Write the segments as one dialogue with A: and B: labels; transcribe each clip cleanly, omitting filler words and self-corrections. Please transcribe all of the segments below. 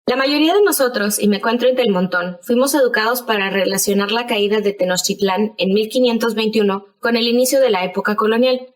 A: La mayoría de nosotros, y me encuentro entre el montón, fuimos educados para relacionar la caída de Tenochtitlán en 1521 con el inicio de la época colonial.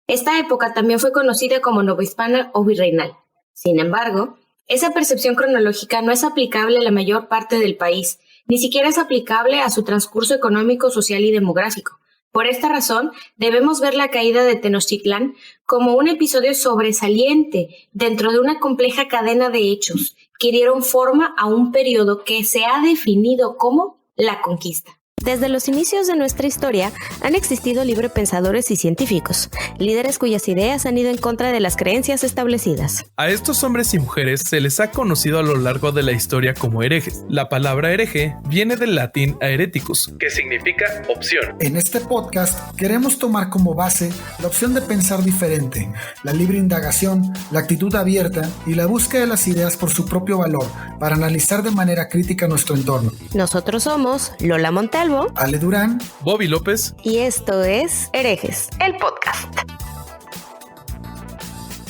A: Esta época también fue conocida como novohispana o virreinal. Sin embargo, esa percepción cronológica no es aplicable a la mayor parte del país, ni siquiera es aplicable a su transcurso económico, social y demográfico. Por esta razón, debemos ver la caída de Tenochtitlán como un episodio sobresaliente dentro de una compleja cadena de hechos que dieron forma a un periodo que se ha definido como la conquista. Desde los inicios de nuestra historia han existido librepensadores y científicos, líderes cuyas ideas han ido en contra de las creencias establecidas.
B: A estos hombres y mujeres se les ha conocido a lo largo de la historia como herejes. La palabra hereje viene del latín hereticus, que significa opción.
C: En este podcast queremos tomar como base la opción de pensar diferente, la libre indagación, la actitud abierta y la búsqueda de las ideas por su propio valor para analizar de manera crítica nuestro entorno.
A: Nosotros somos Lola Montalvo,
C: Ale Durán,
B: Bobby López,
A: y esto es Herejes, el podcast.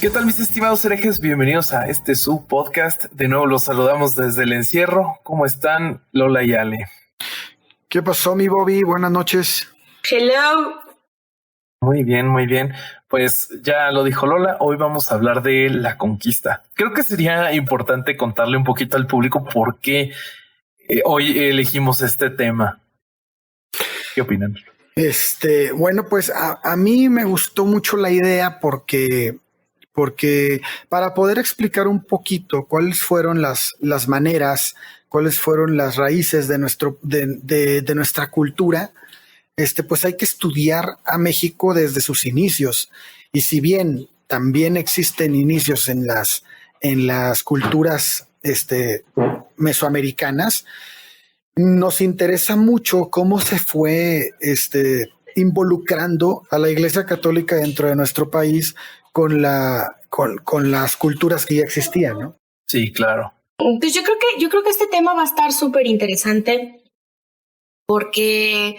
B: ¿Qué tal, mis estimados herejes? Bienvenidos a su podcast. De nuevo los saludamos desde el encierro. ¿Cómo están, Lola y Ale?
C: ¿Qué pasó, mi Bobby? Buenas noches.
A: Hello.
B: Muy bien, muy bien. Pues ya lo dijo Lola, hoy vamos a hablar de la conquista. Creo que sería importante contarle un poquito al público por qué hoy elegimos este tema. ¿Qué opinan?
C: Bueno, pues a mí me gustó mucho la idea porque para poder explicar un poquito cuáles fueron las maneras, cuáles fueron las raíces de nuestra cultura, pues hay que estudiar a México desde sus inicios. Y si bien también existen inicios en las culturas mesoamericanas, nos interesa mucho cómo se fue involucrando a la Iglesia Católica dentro de nuestro país con las culturas que ya existían, ¿no?
B: Sí, claro.
A: Pues yo creo que este tema va a estar súper interesante porque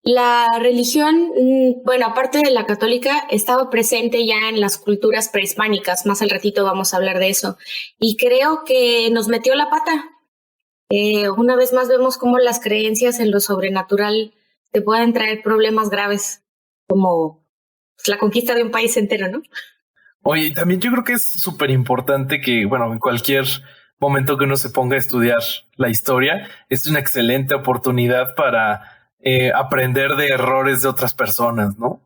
A: la religión, bueno, aparte de la católica, estaba presente ya en las culturas prehispánicas. Más al ratito vamos a hablar de eso. Y creo que nos metió la pata. Una vez más vemos cómo las creencias en lo sobrenatural te pueden traer problemas graves, como la conquista de un país entero, ¿no?
B: Oye, también yo creo que es súper importante que, bueno, en cualquier momento que uno se ponga a estudiar la historia, es una excelente oportunidad para aprender de errores de otras personas, ¿no?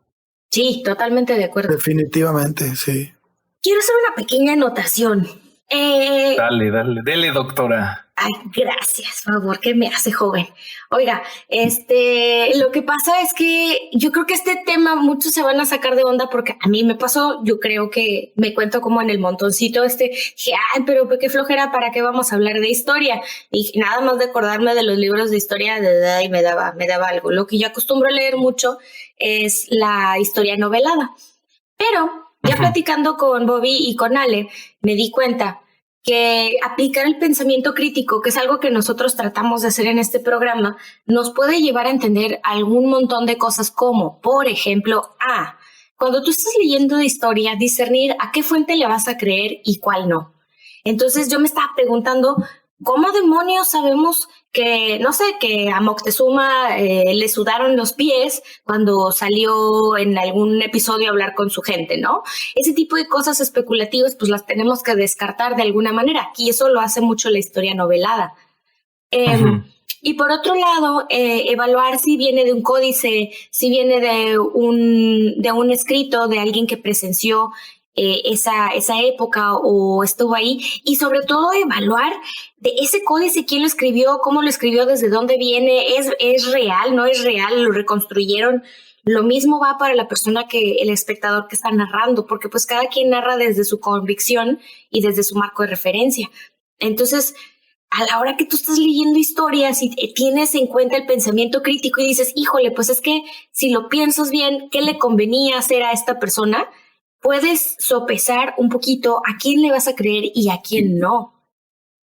A: Sí, totalmente de acuerdo.
C: Definitivamente, sí.
A: Quiero hacer una pequeña anotación.
B: Dale, doctora.
A: Ay, gracias, favor, que me hace joven. Oiga, lo que pasa es que yo creo que este tema muchos se van a sacar de onda porque a mí me pasó, yo creo que me cuento como en el montoncito dije, ay, pero qué flojera, ¿para qué vamos a hablar de historia? Y nada más de acordarme de los libros de historia, y me daba algo. Lo que yo acostumbro a leer mucho es la historia novelada. Pero ya platicando con Bobby y con Ale, me di cuenta que aplicar el pensamiento crítico, que es algo que nosotros tratamos de hacer en este programa, nos puede llevar a entender algún montón de cosas como, por ejemplo, cuando tú estás leyendo de historia, discernir a qué fuente le vas a creer y cuál no. Entonces yo me estaba preguntando, ¿cómo demonios sabemos que, no sé, que a Moctezuma le sudaron los pies cuando salió en algún episodio a hablar con su gente, ¿no? Ese tipo de cosas especulativas pues las tenemos que descartar de alguna manera y eso lo hace mucho la historia novelada. Y por otro lado, evaluar si viene de un códice, si viene de un escrito de alguien que presenció esa época o estuvo ahí, y sobre todo evaluar de ese códice quién lo escribió, cómo lo escribió, desde dónde viene, es real, no es real, lo reconstruyeron. Lo mismo va para la persona el espectador que está narrando, porque pues cada quien narra desde su convicción y desde su marco de referencia. Entonces, a la hora que tú estás leyendo historias y tienes en cuenta el pensamiento crítico y dices, híjole, pues es que si lo piensas bien, ¿qué le convenía hacer a esta persona? Puedes sopesar un poquito a quién le vas a creer y a quién no.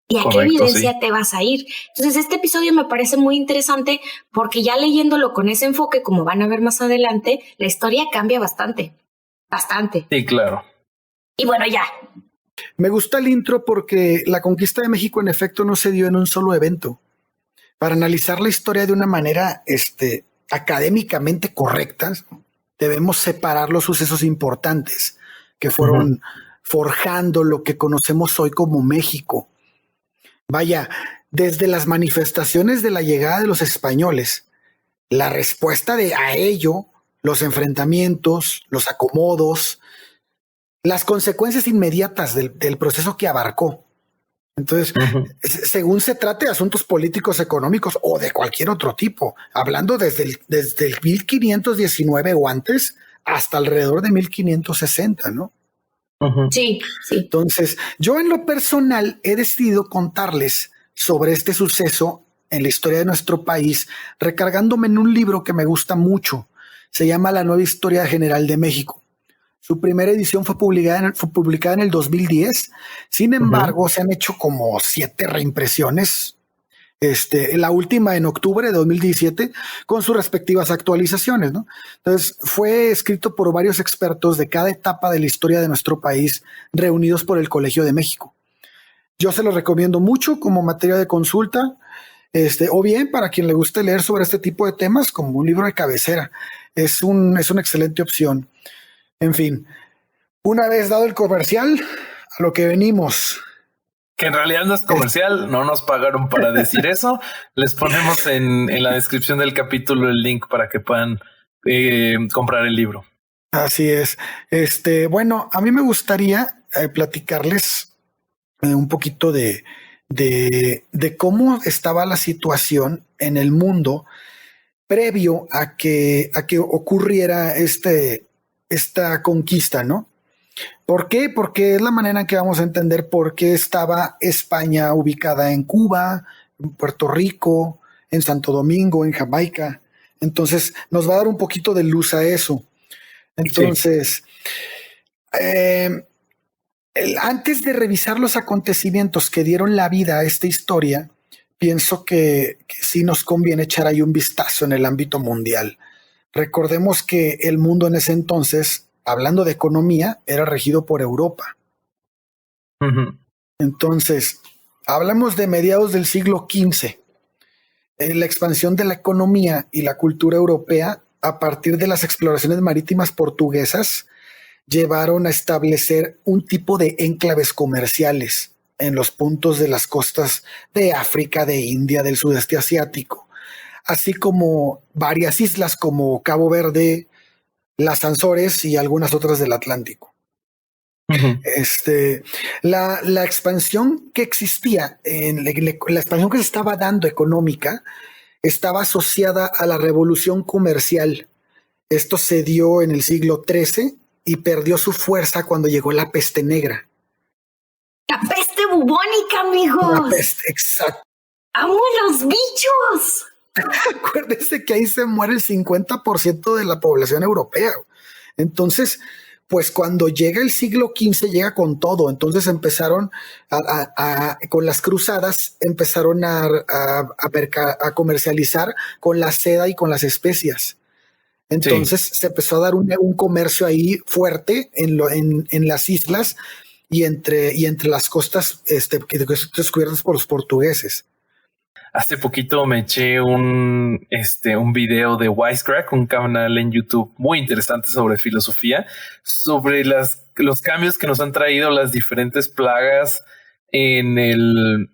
A: Y a qué evidencia te vas a ir. Entonces, este episodio me parece muy interesante porque ya leyéndolo con ese enfoque, como van a ver más adelante, la historia cambia bastante. Bastante.
B: Sí, claro.
A: Y bueno, ya.
C: Me gusta el intro porque la conquista de México en efecto no se dio en un solo evento. Para analizar la historia de una manera académicamente correcta, debemos separar los sucesos importantes que fueron forjando lo que conocemos hoy como México. Vaya, desde las manifestaciones de la llegada de los españoles, la respuesta a ello, los enfrentamientos, los acomodos, las consecuencias inmediatas del proceso que abarcó. Entonces, según se trate de asuntos políticos, económicos o de cualquier otro tipo, hablando desde el 1519 o antes hasta alrededor de 1560, ¿no?
A: Sí, sí.
C: Entonces, yo en lo personal he decidido contarles sobre este suceso en la historia de nuestro país, recargándome en un libro que me gusta mucho. Se llama La Nueva Historia General de México. Su primera edición fue publicada en el 2010. Sin embargo, se han hecho como 7 reimpresiones. La última en octubre de 2017 con sus respectivas actualizaciones, ¿no? Entonces fue escrito por varios expertos de cada etapa de la historia de nuestro país reunidos por el Colegio de México. Yo se los recomiendo mucho como materia de consulta, o bien para quien le guste leer sobre este tipo de temas como un libro de cabecera. Es una excelente opción. En fin, una vez dado el comercial, a lo que venimos.
B: Que en realidad no es comercial, no nos pagaron para decir eso. Les ponemos en la descripción del capítulo el link para que puedan comprar el libro.
C: Así es. Bueno, a mí me gustaría platicarles un poquito de cómo estaba la situación en el mundo previo a que ocurriera esta conquista, ¿no? ¿Por qué? Porque es la manera en que vamos a entender por qué estaba España ubicada en Cuba, en Puerto Rico, en Santo Domingo, en Jamaica. Entonces, nos va a dar un poquito de luz a eso. Entonces, antes de revisar los acontecimientos que dieron la vida a esta historia, pienso que sí nos conviene echar ahí un vistazo en el ámbito mundial. Recordemos que el mundo en ese entonces, hablando de economía, era regido por Europa. Entonces, hablamos de mediados del siglo XV. La expansión de la economía y la cultura europea a partir de las exploraciones marítimas portuguesas llevaron a establecer un tipo de enclaves comerciales en los puntos de las costas de África, de India, del sudeste asiático, así como varias islas como Cabo Verde, las Azores y algunas otras del Atlántico. La expansión que existía, la expansión que se estaba dando económica, estaba asociada a la revolución comercial. Esto se dio en el siglo XIII y perdió su fuerza cuando llegó la peste negra.
A: La peste bubónica, amigos.
C: La peste, exacto.
A: ¡Amo los bichos!
C: Acuérdense que ahí se muere el 50% de la población europea. Entonces, pues cuando llega el siglo XV, llega con todo. Entonces empezaron con las cruzadas, empezaron a comercializar con la seda y con las especias. Entonces se empezó a dar un comercio ahí fuerte en las islas y entre las costas descubiertas por los portugueses.
B: Hace poquito me eché un video de Wisecrack, un canal en YouTube muy interesante sobre filosofía, sobre los cambios que nos han traído las diferentes plagas en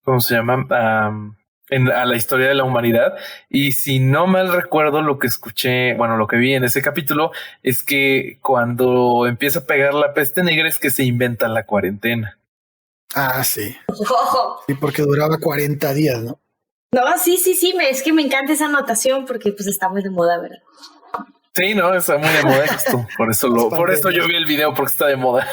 B: ¿cómo se llama? A la historia de la humanidad. Y si no mal recuerdo, lo que vi en ese capítulo es que cuando empieza a pegar la peste negra es que se inventa la cuarentena.
C: Ah, sí. Sí, porque duraba 40 días, ¿no?
A: No, sí, es que me encanta esa anotación porque pues está muy de moda, ¿verdad?
B: Sí, no, está muy de moda esto. Por eso yo vi el video, porque está de moda.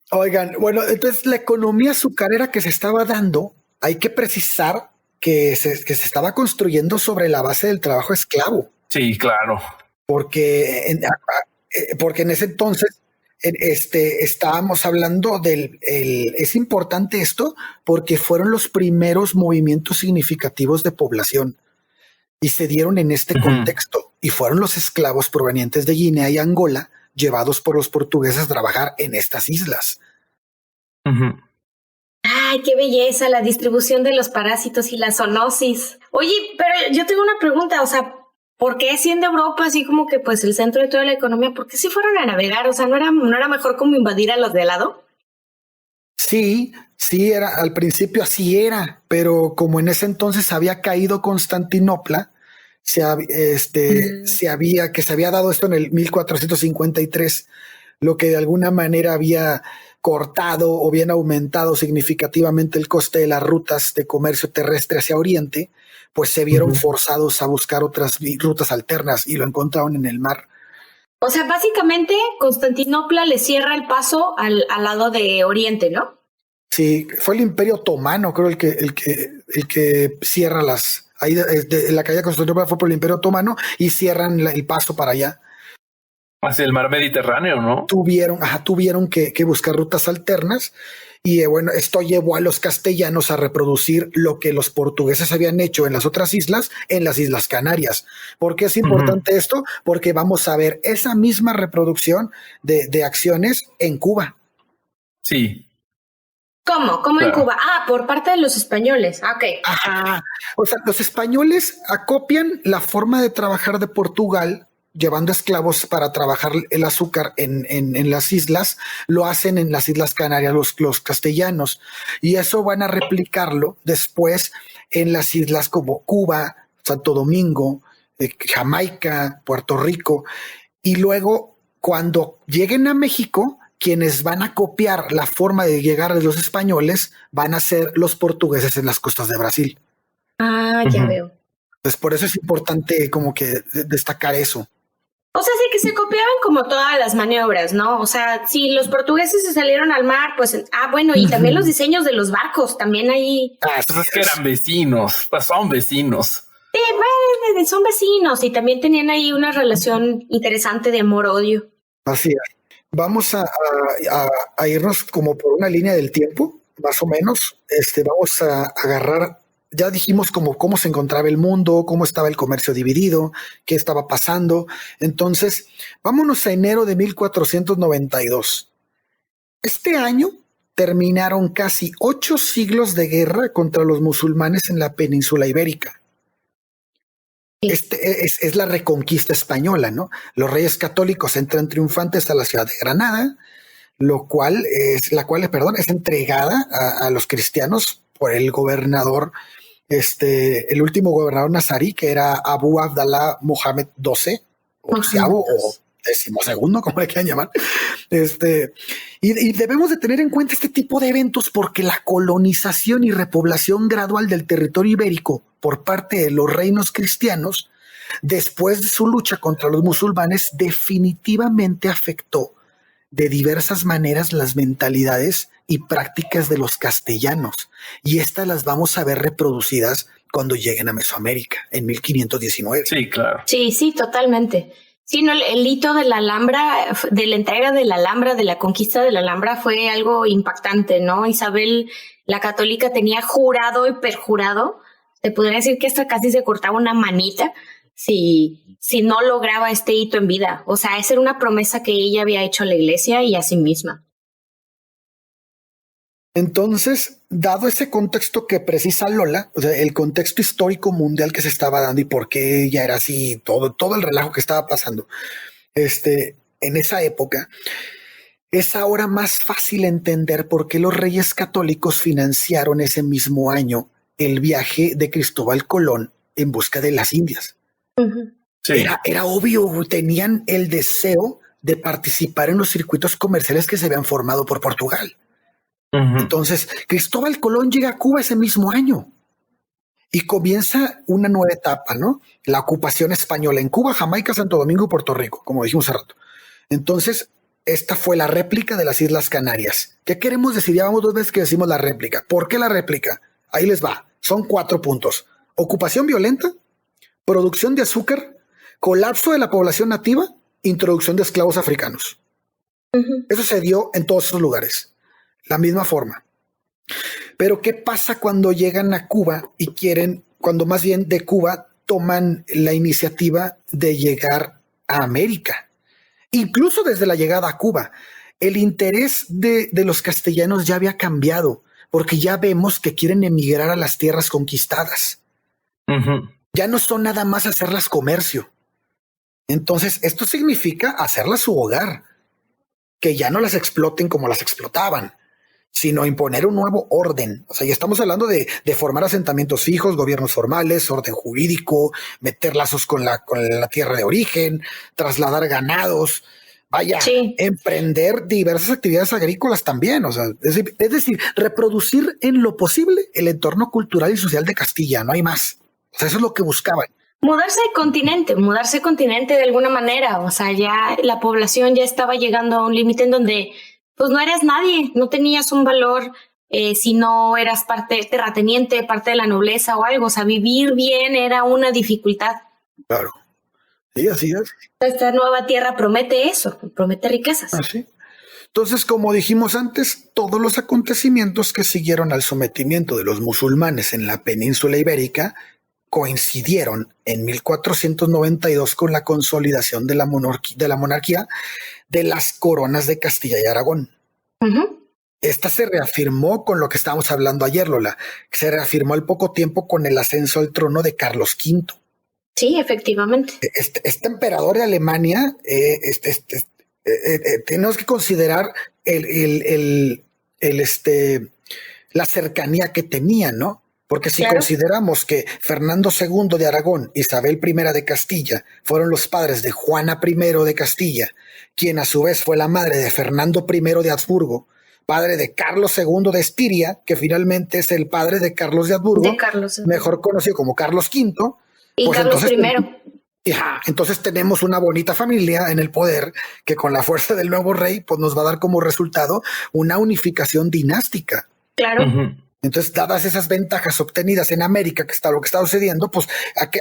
C: Oigan, bueno, entonces la economía azucarera que se estaba dando, hay que precisar que se estaba construyendo sobre la base del trabajo esclavo.
B: Sí, claro.
C: Porque en ese entonces estábamos hablando es importante esto porque fueron los primeros movimientos significativos de población y se dieron en este contexto y fueron los esclavos provenientes de Guinea y Angola llevados por los portugueses a trabajar en estas islas.
B: Ujú.
A: Ay, qué belleza, la distribución de los parásitos y la zoonosis. Oye, pero yo tengo una pregunta, o sea, ¿por qué siendo Europa así como que pues el centro de toda la economía? ¿Por qué si fueron a navegar? O sea, ¿no era mejor como invadir a los de al lado?
C: Sí, era, al principio así era, pero como en ese entonces había caído Constantinopla, se había dado esto en el 1453, lo que de alguna manera había cortado o bien aumentado significativamente el coste de las rutas de comercio terrestre hacia Oriente, pues se vieron forzados a buscar otras rutas alternas y lo encontraron en el mar.
A: O sea, básicamente Constantinopla le cierra el paso al lado de Oriente, ¿no?
C: Sí, fue el Imperio Otomano, creo, el que cierra las. Ahí la caída de Constantinopla fue por el Imperio Otomano y cierran el paso para allá.
B: Hacia el mar Mediterráneo, ¿no?
C: Tuvieron que buscar rutas alternas. Y bueno, esto llevó a los castellanos a reproducir lo que los portugueses habían hecho en las otras islas, en las Islas Canarias. ¿Por qué es importante esto? Porque vamos a ver esa misma reproducción de acciones en Cuba.
B: Sí.
A: ¿Cómo? ¿Cómo en Cuba? Ah, por parte de los españoles. Ah, ok.
C: Ajá. O sea, los españoles acopian la forma de trabajar de Portugal, llevando esclavos para trabajar el azúcar en las islas, lo hacen en las Islas Canarias los castellanos, y eso van a replicarlo después en las islas como Cuba, Santo Domingo, Jamaica, Puerto Rico, y luego cuando lleguen a México, quienes van a copiar la forma de llegar de los españoles van a ser los portugueses en las costas de Brasil.
A: Ah, ya veo.
C: Entonces, por eso es importante como que destacar eso.
A: O sea, sí que se copiaban como todas las maniobras, ¿no? O sea, si los portugueses se salieron al mar, pues, bueno, y también los diseños de los barcos, también ahí.
B: Pues es que eran vecinos, pues son vecinos.
A: Sí, bueno, son vecinos y también tenían ahí una relación interesante de amor-odio.
C: Así es. Vamos a irnos como por una línea del tiempo, más o menos. Vamos a agarrar, ya dijimos cómo se encontraba el mundo, cómo estaba el comercio dividido, qué estaba pasando. Entonces, vámonos a enero de 1492. Este año terminaron casi 8 siglos de guerra contra los musulmanes en la península ibérica. Es la reconquista española, ¿no? Los reyes católicos entran triunfantes a la ciudad de Granada, la cual es entregada a los cristianos por el gobernador, el último gobernador nazarí, que era Abu Abdallah Mohamed XII, o decimosegundo, como le quieran llamar. Y debemos de tener en cuenta este tipo de eventos porque la colonización y repoblación gradual del territorio ibérico por parte de los reinos cristianos, después de su lucha contra los musulmanes, definitivamente afectó de diversas maneras las mentalidades y prácticas de los castellanos. Y estas las vamos a ver reproducidas cuando lleguen a Mesoamérica en 1519.
B: Sí, claro.
A: Sí, totalmente. Sí, no, el hito de la Alhambra, de la entrega de la Alhambra, de la conquista de la Alhambra fue algo impactante, ¿no? Isabel, la católica, tenía jurado y perjurado. Se podría decir que hasta casi se cortaba una manita si no lograba este hito en vida. O sea, esa era una promesa que ella había hecho a la iglesia y a sí misma.
C: Entonces, dado ese contexto que precisa Lola, o sea, el contexto histórico mundial que se estaba dando y por qué ella era así, todo el relajo que estaba pasando, en esa época, es ahora más fácil entender por qué los reyes católicos financiaron ese mismo año el viaje de Cristóbal Colón en busca de las Indias. Uh-huh. Sí. Era obvio, tenían el deseo de participar en los circuitos comerciales que se habían formado por Portugal. Uh-huh. Entonces, Cristóbal Colón llega a Cuba ese mismo año y comienza una nueva etapa, ¿no? La ocupación española en Cuba, Jamaica, Santo Domingo y Puerto Rico, como dijimos hace rato. Entonces, esta fue la réplica de las Islas Canarias. ¿Qué queremos decir? Ya vamos 2 veces que decimos la réplica. ¿Por qué la réplica? Ahí les va. Son 4 puntos. Ocupación violenta, producción de azúcar, colapso de la población nativa, introducción de esclavos africanos. Uh-huh. Eso se dio en todos esos lugares. La misma forma. Pero ¿qué pasa cuando llegan a Cuba y cuando más bien de Cuba toman la iniciativa de llegar a América? Incluso desde la llegada a Cuba, el interés de los castellanos ya había cambiado, porque ya vemos que quieren emigrar a las tierras conquistadas.
B: Ujú.
C: Ya no son nada más hacerlas comercio. Entonces, esto significa hacerlas su hogar, que ya no las exploten como las explotaban, sino imponer un nuevo orden. O sea, ya estamos hablando de formar asentamientos fijos, gobiernos formales, orden jurídico, meter lazos con la tierra de origen, trasladar ganados, vaya,
A: Sí.
C: emprender diversas actividades agrícolas también. O sea, es decir, reproducir en lo posible el entorno cultural y social de Castilla, no hay más. O sea, eso es lo que buscaban.
A: Mudarse de continente de alguna manera. O sea, ya la población ya estaba llegando a un límite en donde pues no eras nadie, no tenías un valor si no eras terrateniente, parte de la nobleza o algo. O sea, vivir bien era una dificultad.
C: Claro. Sí, así es.
A: Esta nueva tierra promete eso, promete riquezas.
C: Así. Entonces, como dijimos antes, todos los acontecimientos que siguieron al sometimiento de los musulmanes en la península ibérica coincidieron en 1492 con la consolidación de la monarquía de las coronas de Castilla y Aragón.
A: Uh-huh.
C: Esta se reafirmó con lo que estábamos hablando ayer, Lola. Se reafirmó al poco tiempo con el ascenso al trono de Carlos V.
A: Sí, efectivamente.
C: Este emperador de Alemania, tenemos que considerar la cercanía que tenía, ¿no? Porque si consideramos que Fernando II de Aragón, Isabel I de Castilla, fueron los padres de Juana I de Castilla, quien a su vez fue la madre de Fernando I de Habsburgo, padre de Carlos II de Estiria, que finalmente es el padre de Carlos de Habsburgo, mejor conocido como Carlos V.
A: Y pues Carlos I.
C: Entonces tenemos una bonita familia en el poder que con la fuerza del nuevo rey pues nos va a dar como resultado una unificación dinástica.
A: Claro.
B: Ujú.
C: Entonces, dadas esas ventajas obtenidas en América, que está lo que está sucediendo, pues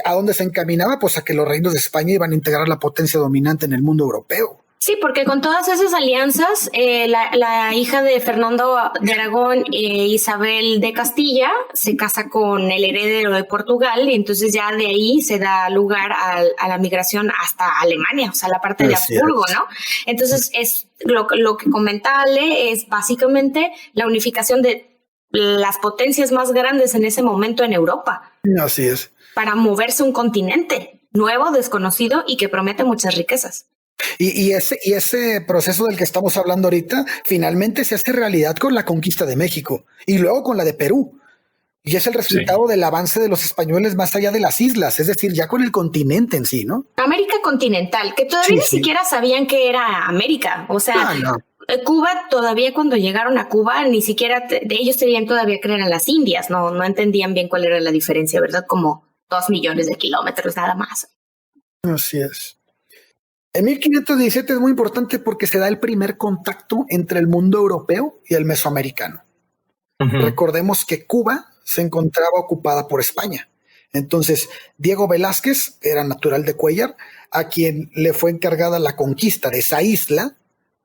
C: ¿a dónde se encaminaba? Pues a que los reinos de España iban a integrar la potencia dominante en el mundo europeo.
A: Sí, porque con todas esas alianzas, la hija de Fernando de Aragón, Isabel de Castilla, se casa con el heredero de Portugal y entonces ya de ahí se da lugar a la migración hasta Alemania, o sea, la parte de Habsburgo, ¿no? Entonces, es lo que comenta Ale es básicamente la unificación de las potencias más grandes en ese momento en Europa.
C: Así es.
A: Para moverse un continente nuevo, desconocido y que promete muchas riquezas.
C: Y ese proceso del que estamos hablando ahorita finalmente se hace realidad con la conquista de México y luego con la de Perú. Y es el resultado del avance de los españoles más allá de las islas, es decir, ya con el continente en sí, ¿no?
A: América continental, que todavía ni siquiera sabían que era América. O sea, Cuba, todavía cuando llegaron a Cuba, ni siquiera ellos tenían todavía creer en las Indias, no entendían bien cuál era la diferencia, ¿verdad? Como 2 millones de kilómetros, nada más.
C: Así es. En 1517 es muy importante porque se da el primer contacto entre el mundo europeo y el mesoamericano. Uh-huh. Recordemos que Cuba se encontraba ocupada por España. Entonces, Diego Velázquez era natural de Cuéllar, a quien le fue encargada la conquista de esa isla,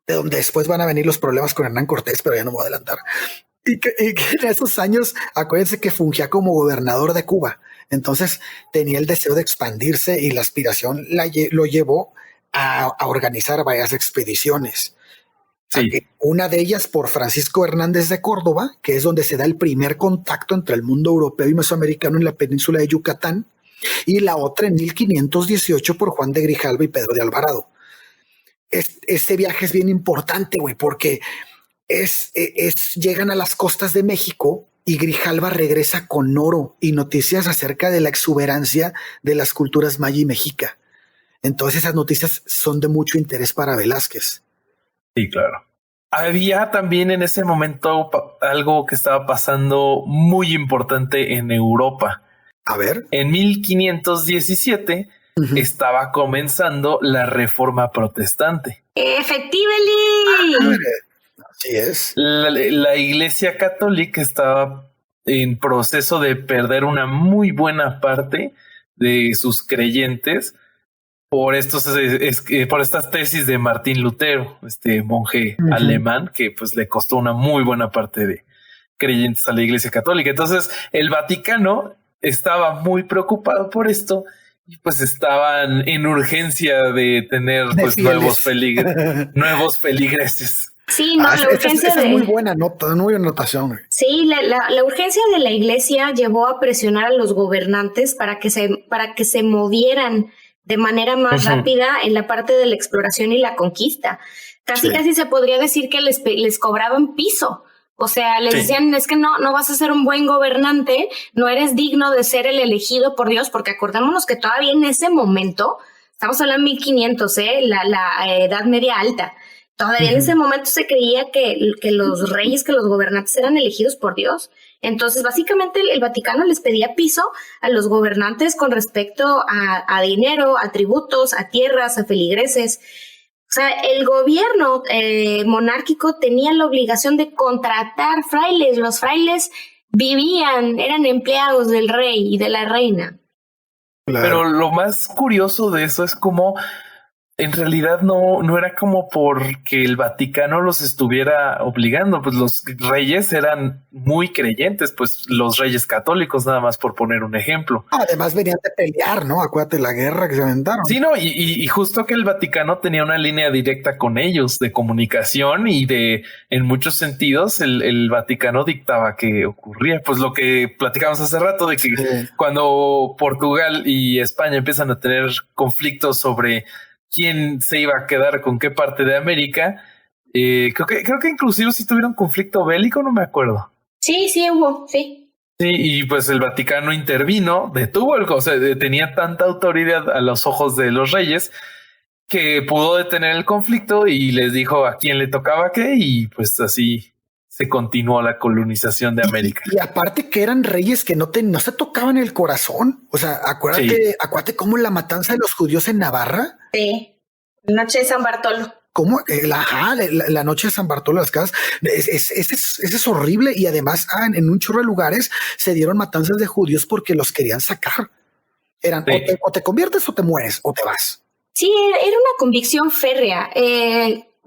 C: de donde después van a venir los problemas con Hernán Cortés, pero ya no me voy a adelantar. Y que en esos años, acuérdense que fungía como gobernador de Cuba. Entonces, tenía el deseo de expandirse y la aspiración lo llevó a organizar varias expediciones. Sí. Una de ellas por Francisco Hernández de Córdoba, que es donde se da el primer contacto entre el mundo europeo y mesoamericano en la península de Yucatán, y la otra en 1518 por Juan de Grijalva y Pedro de Alvarado. Este viaje es bien importante, güey, porque llegan a las costas de México y Grijalva regresa con oro y noticias acerca de la exuberancia de las culturas maya y mexica. Entonces esas noticias son de mucho interés para Velázquez.
B: Sí, claro. Había también en ese momento algo que estaba pasando muy importante en Europa.
C: A ver.
B: En 1517 estaba comenzando la Reforma Protestante.
A: ¡Efectivamente!
C: Así es.
B: La Iglesia Católica estaba en proceso de perder una muy buena parte de sus creyentes por estas tesis de Martín Lutero, este monje alemán que pues le costó una muy buena parte de creyentes a la Iglesia Católica. Entonces el Vaticano estaba muy preocupado por esto y pues estaban en urgencia de tener pues nuevos feligreses.
A: Sí, no, la urgencia
C: esa es muy buena nota, muy buena anotación. Güey.
A: Sí, la urgencia de la iglesia llevó a presionar a los gobernantes para que se movieran de manera más rápida en la parte de la exploración y la conquista. Casi se podría decir que les cobraban piso. O sea, les decían, es que no vas a ser un buen gobernante, no eres digno de ser el elegido por Dios, porque acordémonos que todavía en ese momento, estamos hablando de 1500, la Edad Media Alta, todavía en ese momento se creía que los reyes, que los gobernantes eran elegidos por Dios. Entonces, básicamente el Vaticano les pedía piso a los gobernantes con respecto a dinero, a tributos, a tierras, a feligreses. O sea, el gobierno monárquico tenía la obligación de contratar frailes. Los frailes eran empleados del rey y de la reina.
B: Claro. Pero lo más curioso de eso es como en realidad no era como porque el Vaticano los estuviera obligando, pues los reyes eran muy creyentes, pues los reyes católicos, nada más por poner un ejemplo.
C: Además venían de pelear, ¿no? Acuérdate la guerra que se aventaron.
B: Sí, no, y justo que el Vaticano tenía una línea directa con ellos de comunicación y en muchos sentidos, el Vaticano dictaba qué ocurría. Pues lo que platicamos hace rato de que cuando Portugal y España empiezan a tener conflictos sobre quién se iba a quedar con qué parte de América. Creo que inclusive si tuvieron conflicto bélico, no me acuerdo.
A: Sí, hubo, sí.
B: Sí, y pues el Vaticano intervino, detuvo tenía tanta autoridad a los ojos de los reyes que pudo detener el conflicto y les dijo a quién le tocaba qué, y pues así se continuó la colonización de América.
C: Y aparte que eran reyes que no se tocaban el corazón. O sea, acuérdate cómo la matanza de los judíos en Navarra.
A: Sí, la noche de San Bartolo.
C: ¿Cómo? La noche de San Bartolo, las casas. Es horrible. Y además en un chorro de lugares se dieron matanzas de judíos porque los querían sacar. Eran o te conviertes o te mueres o te vas.
A: Sí, era una convicción férrea.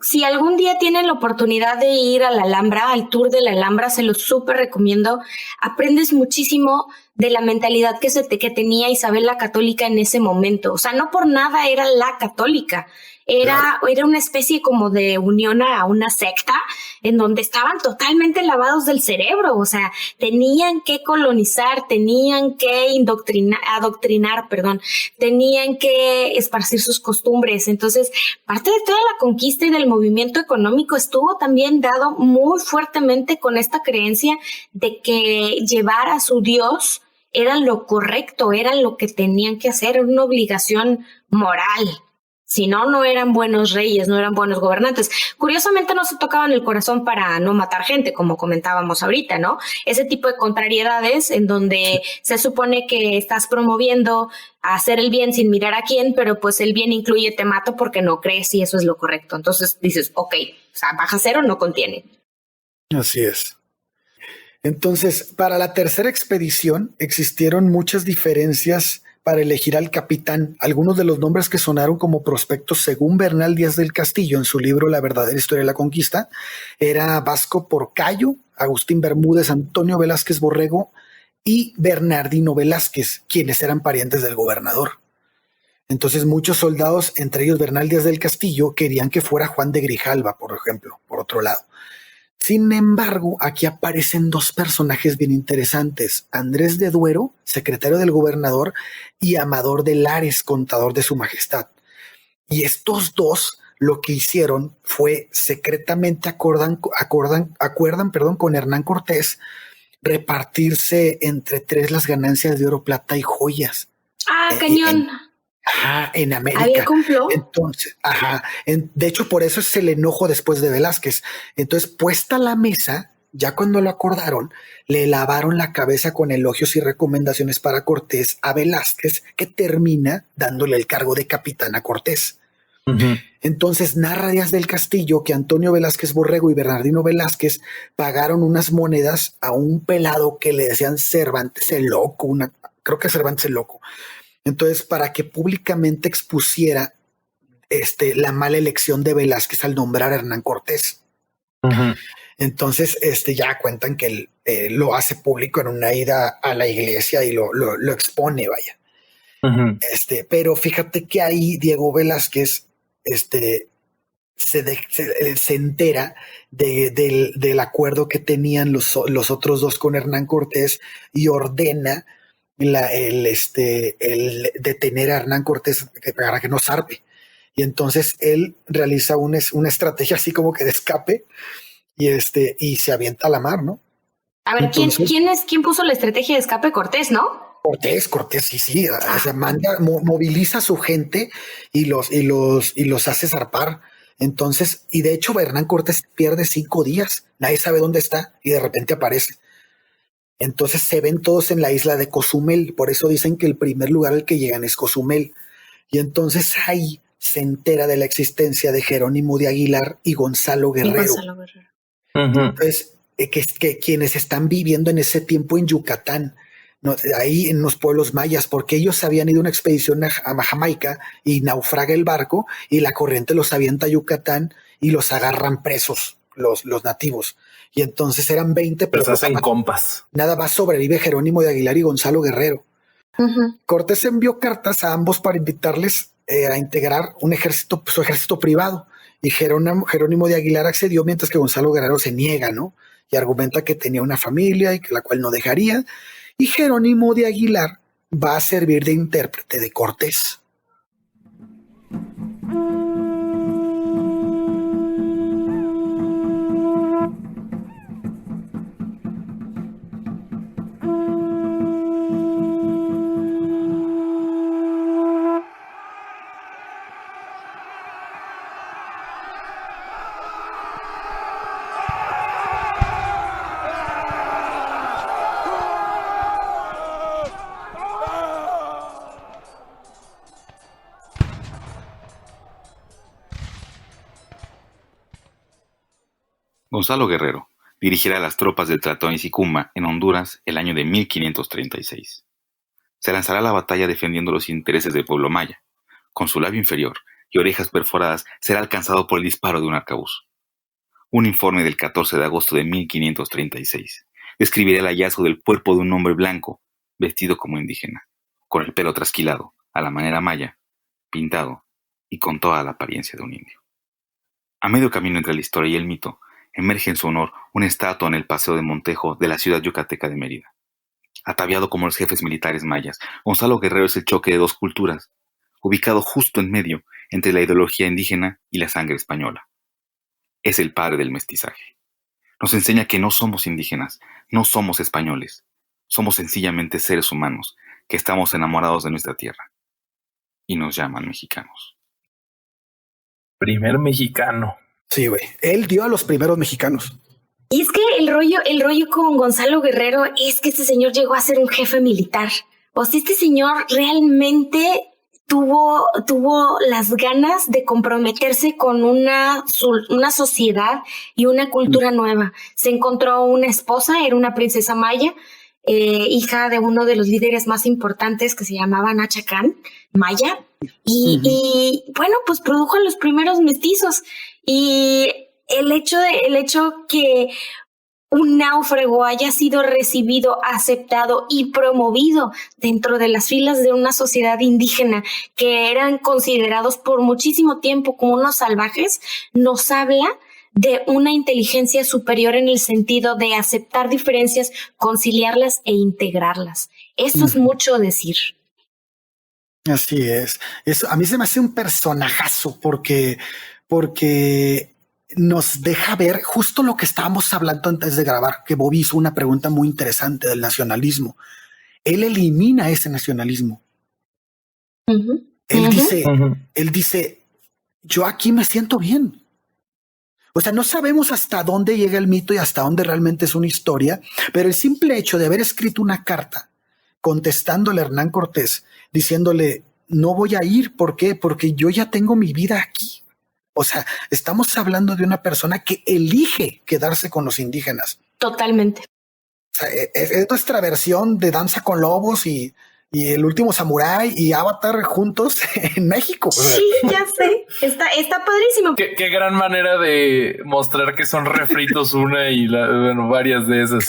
A: Si algún día tienen la oportunidad de ir a la Alhambra, al tour de la Alhambra, se los súper recomiendo. Aprendes muchísimo de la mentalidad que tenía Isabel la Católica en ese momento. O sea, no por nada era la católica. Era una especie como de unión a una secta en donde estaban totalmente lavados del cerebro. O sea, tenían que colonizar, tenían que adoctrinar, tenían que esparcir sus costumbres. Entonces, parte de toda la conquista y del movimiento económico estuvo también dado muy fuertemente con esta creencia de que llevar a su Dios era lo correcto, era lo que tenían que hacer, era una obligación moral. Si no eran buenos reyes, no eran buenos gobernantes. Curiosamente no se tocaban el corazón para no matar gente, como comentábamos ahorita, ¿no? Ese tipo de contrariedades en donde se supone que estás promoviendo hacer el bien sin mirar a quién, pero pues el bien incluye te mato porque no crees y eso es lo correcto. Entonces dices, ok, o sea, baja cero no contiene.
C: Así es. Entonces, para la tercera expedición existieron muchas diferencias para elegir al capitán. Algunos de los nombres que sonaron como prospectos según Bernal Díaz del Castillo en su libro La verdadera historia de la conquista era Vasco Porcayo, Agustín Bermúdez, Antonio Velázquez Borrego y Bernardino Velázquez, quienes eran parientes del gobernador. Entonces muchos soldados, entre ellos Bernal Díaz del Castillo, querían que fuera Juan de Grijalva, por ejemplo, por otro lado. Sin embargo, aquí aparecen dos personajes bien interesantes: Andrés de Duero, secretario del gobernador, y Amador de Lares, contador de su majestad. Y estos dos lo que hicieron fue secretamente acuerdan con Hernán Cortés repartirse entre tres las ganancias de oro, plata y joyas.
A: Cañón.
C: En América.
A: ¿Había complot?
C: Entonces, de hecho, por eso es el enojo después de Velázquez. Entonces, puesta la mesa, ya cuando lo acordaron, le lavaron la cabeza con elogios y recomendaciones para Cortés a Velázquez, que termina dándole el cargo de capitán a Cortés. Uh-huh. Entonces, narra Díaz del Castillo que Antonio Velázquez Borrego y Bernardino Velázquez pagaron unas monedas a un pelado que le decían Cervantes el Loco, creo que Cervantes el Loco. Entonces, para que públicamente expusiera la mala elección de Velázquez al nombrar a Hernán Cortés. Uh-huh. Entonces, ya cuentan que él lo hace público en una ida a la iglesia y lo expone, vaya.
B: Ujú.
C: Pero fíjate que ahí Diego Velázquez, se entera del acuerdo que tenían los otros dos con Hernán Cortés y ordena el detener a Hernán Cortés para que no zarpe. Y entonces él realiza una estrategia así como que de escape y se avienta a la mar, ¿no?
A: A ver,
C: Entonces,
A: ¿quién puso la estrategia de escape? Cortés, ¿no?
C: Cortés, sí. O sea, moviliza a su gente y los hace zarpar. Entonces, y de hecho, Hernán Cortés pierde 5 días. Nadie sabe dónde está y de repente aparece. Entonces se ven todos en la isla de Cozumel. Por eso dicen que el primer lugar al que llegan es Cozumel. Y entonces ahí se entera de la existencia de Jerónimo de Aguilar y Gonzalo Guerrero.
B: Ujú.
C: Entonces, que quienes están viviendo en ese tiempo en Yucatán, ¿no? Ahí en los pueblos mayas, porque ellos habían ido a una expedición a Jamaica y naufraga el barco y la corriente los avienta a Yucatán y los agarran presos los nativos. Y entonces eran 20, pero
B: Pues hacen compas.
C: nada más sobrevive Jerónimo de Aguilar y Gonzalo Guerrero.
A: Uh-huh.
C: Cortés envió cartas a ambos para invitarles a integrar su ejército privado. Y Jerónimo de Aguilar accedió, mientras que Gonzalo Guerrero se niega, ¿no? Y argumenta que tenía una familia y que la cual no dejaría. Y Jerónimo de Aguilar va a servir de intérprete de Cortés.
D: Gonzalo Guerrero dirigirá las tropas del Tratón y Sicuma en Honduras el año de 1536. Se lanzará a la batalla defendiendo los intereses del pueblo maya. Con su labio inferior y orejas perforadas será alcanzado por el disparo de un arcabuz. Un informe del 14 de agosto de 1536 describirá el hallazgo del cuerpo de un hombre blanco, vestido como indígena, con el pelo trasquilado, a la manera maya, pintado y con toda la apariencia de un indio. A medio camino entre la historia y el mito, emerge en su honor una estatua en el Paseo de Montejo de la ciudad yucateca de Mérida. Ataviado como los jefes militares mayas, Gonzalo Guerrero es el choque de dos culturas, ubicado justo en medio entre la ideología indígena y la sangre española. Es el padre del mestizaje. Nos enseña que no somos indígenas, no somos españoles, somos sencillamente seres humanos que estamos enamorados de nuestra tierra y nos llaman mexicanos.
B: Primer mexicano.
C: Sí, güey. Él dio a los primeros mexicanos.
A: Y es que el rollo con Gonzalo Guerrero es que este señor llegó a ser un jefe militar. O sea, este señor realmente tuvo las ganas de comprometerse con una sociedad y una cultura nueva. Se encontró una esposa, era una princesa maya, hija de uno de los líderes más importantes que se llamaba Nacha Can, maya. Y bueno, pues produjo a los primeros mestizos. Y el hecho que un náufrago haya sido recibido, aceptado y promovido dentro de las filas de una sociedad indígena que eran considerados por muchísimo tiempo como unos salvajes, nos habla de una inteligencia superior en el sentido de aceptar diferencias, conciliarlas e integrarlas. Eso es mucho decir.
C: Así es. Eso a mí se me hace un personajazo porque nos deja ver justo lo que estábamos hablando antes de grabar, que Bobby hizo una pregunta muy interesante del nacionalismo. Él elimina ese nacionalismo. Él dice, yo aquí me siento bien. O sea, no sabemos hasta dónde llega el mito y hasta dónde realmente es una historia, pero el simple hecho de haber escrito una carta contestándole a Hernán Cortés, diciéndole, no voy a ir, ¿por qué? Porque yo ya tengo mi vida aquí. O sea, estamos hablando de una persona que elige quedarse con los indígenas.
A: Totalmente.
C: O sea, es nuestra versión de Danza con Lobos y El Último Samurái y Avatar juntos en México.
A: Sí, ya sé. Está padrísimo.
B: Qué gran manera de mostrar que son refritos una y varias de esas.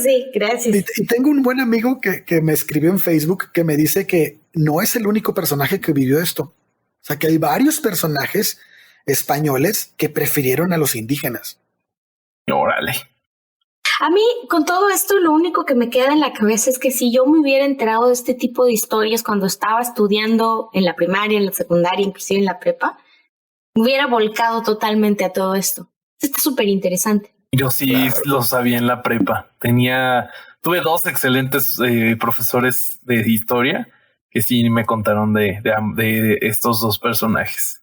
A: Sí, gracias.
C: Y tengo un buen amigo que me escribió en Facebook que me dice que no es el único personaje que vivió esto. O sea, que hay varios personajes españoles que prefirieron a los indígenas.
B: Órale.
A: A mí, con todo esto, lo único que me queda en la cabeza es que si yo me hubiera enterado de este tipo de historias cuando estaba estudiando en la primaria, en la secundaria, inclusive en la prepa, me hubiera volcado totalmente a todo esto. Está súper interesante.
B: Yo sí lo sabía en la prepa. Tuve 2 excelentes profesores de historia que sí me contaron de estos 2 personajes.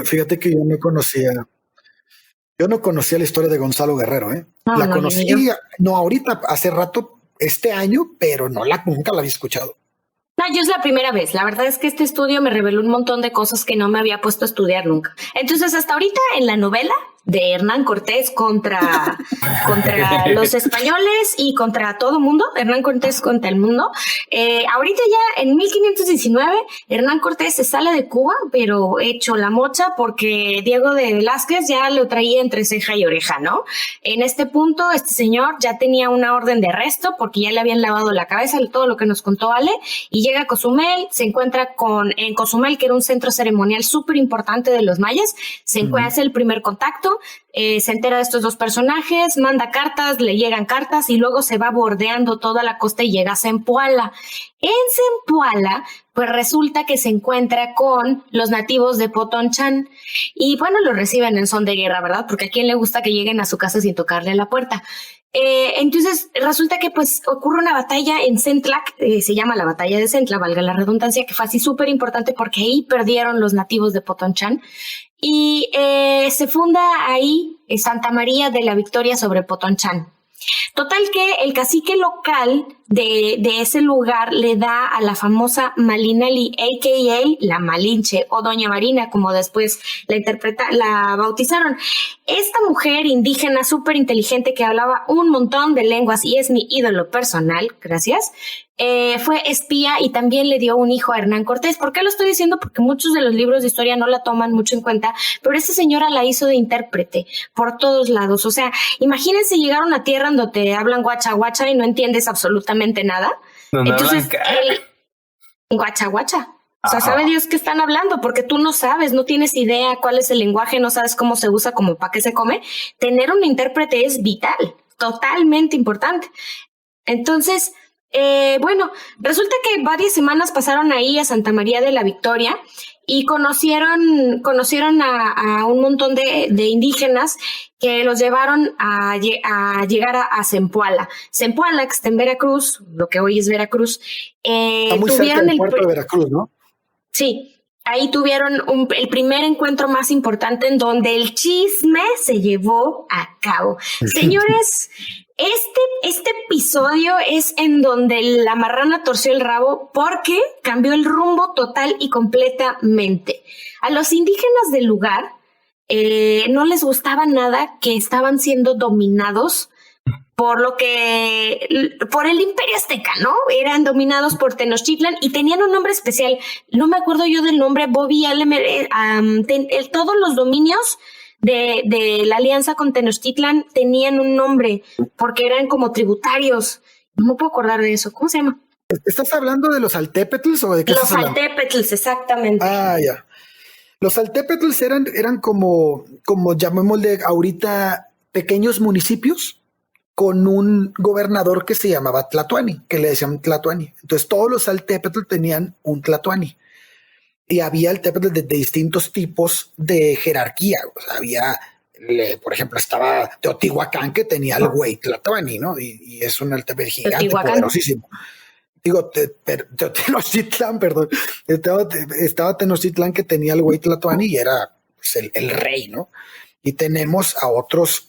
C: Fíjate que yo no conocía la historia de Gonzalo Guerrero, ¿eh?
A: No,
C: la
A: no,
C: conocí, no ahorita, hace rato, este año, pero nunca la había escuchado.
A: No, yo es la primera vez. La verdad es que este estudio me reveló un montón de cosas que no me había puesto a estudiar nunca. Entonces, hasta ahorita en la novela de Hernán Cortés contra los españoles y contra todo mundo, Hernán Cortés contra el mundo. Ahorita ya en 1519, Hernán Cortés se sale de Cuba, pero hecho la mocha porque Diego de Velázquez ya lo traía entre ceja y oreja, ¿no? En este punto, este señor ya tenía una orden de arresto porque ya le habían lavado la cabeza, todo lo que nos contó Ale, y llega a Cozumel, se encuentra en Cozumel, que era un centro ceremonial súper importante de los mayas, hace el primer contacto. Se entera de estos 2 personajes, manda cartas, le llegan cartas y luego se va bordeando toda la costa y llega a Zempoala. En Zempoala, pues resulta que se encuentra con los nativos de Potonchán y bueno, lo reciben en son de guerra, ¿verdad? Porque a quién le gusta que lleguen a su casa sin tocarle a la puerta. Entonces resulta que pues ocurre una batalla en Centlac, se llama la batalla de Centla, valga la redundancia, que fue así súper importante porque ahí perdieron los nativos de Potonchán y se funda ahí Santa María de la Victoria sobre Potonchán. Total que el cacique local de ese lugar le da a la famosa Malinali, a.k.a. la Malinche o Doña Marina, como después la bautizaron. Esta mujer indígena súper inteligente que hablaba un montón de lenguas y es mi ídolo personal, gracias, fue espía y también le dio un hijo a Hernán Cortés. ¿Por qué lo estoy diciendo? Porque muchos de los libros de historia no la toman mucho en cuenta, pero esta señora la hizo de intérprete por todos lados. O sea, imagínense llegar a una tierra donde te hablan guacha guacha y no entiendes absolutamente nada. Entonces, guacha guacha. O sea, sabe Dios qué están hablando, porque tú no sabes, no tienes idea cuál es el lenguaje, no sabes cómo se usa, como para qué se come. Tener un intérprete es vital, totalmente importante. Entonces, bueno, resulta que varias semanas pasaron ahí a Santa María de la Victoria y conocieron a un montón de indígenas que los llevaron a llegar a Zempoala. Zempoala, que está en Veracruz, lo que hoy es Veracruz.
C: Está muy cerca del puerto de Veracruz, ¿no? Sí,
A: ahí tuvieron el primer encuentro más importante en donde el chisme se llevó a cabo. Señores, este episodio es en donde la marrana torció el rabo porque cambió el rumbo total y completamente. A los indígenas del lugar no les gustaba nada que estaban siendo dominados por el Imperio Azteca, ¿no? Eran dominados por Tenochtitlan y tenían un nombre especial. No me acuerdo yo del nombre, Bobby Almer, todos los dominios de la alianza con Tenochtitlan tenían un nombre porque eran como tributarios. No me puedo acordar de eso. ¿Cómo se llama?
C: ¿Estás hablando de los Altépetls o de qué estás hablando?
A: Los Altépetls, exactamente.
C: Ah, ya. Los Altépetls eran como llamémosle ahorita pequeños municipios con un gobernador que se llamaba Tlatoani, que le decían Tlatoani. Entonces todos los Altépetl tenían un Tlatoani. Y había Altépetl de distintos tipos de jerarquía. O sea, había, por ejemplo, estaba Teotihuacán, que tenía el güey Tlatoani, ¿no? Y es un Altépetl gigante, poderosísimo. Digo, Tenochtitlán, perdón. Estaba Tenochtitlán, que tenía el güey Tlatoani y era pues, el rey, ¿no? Y tenemos a otros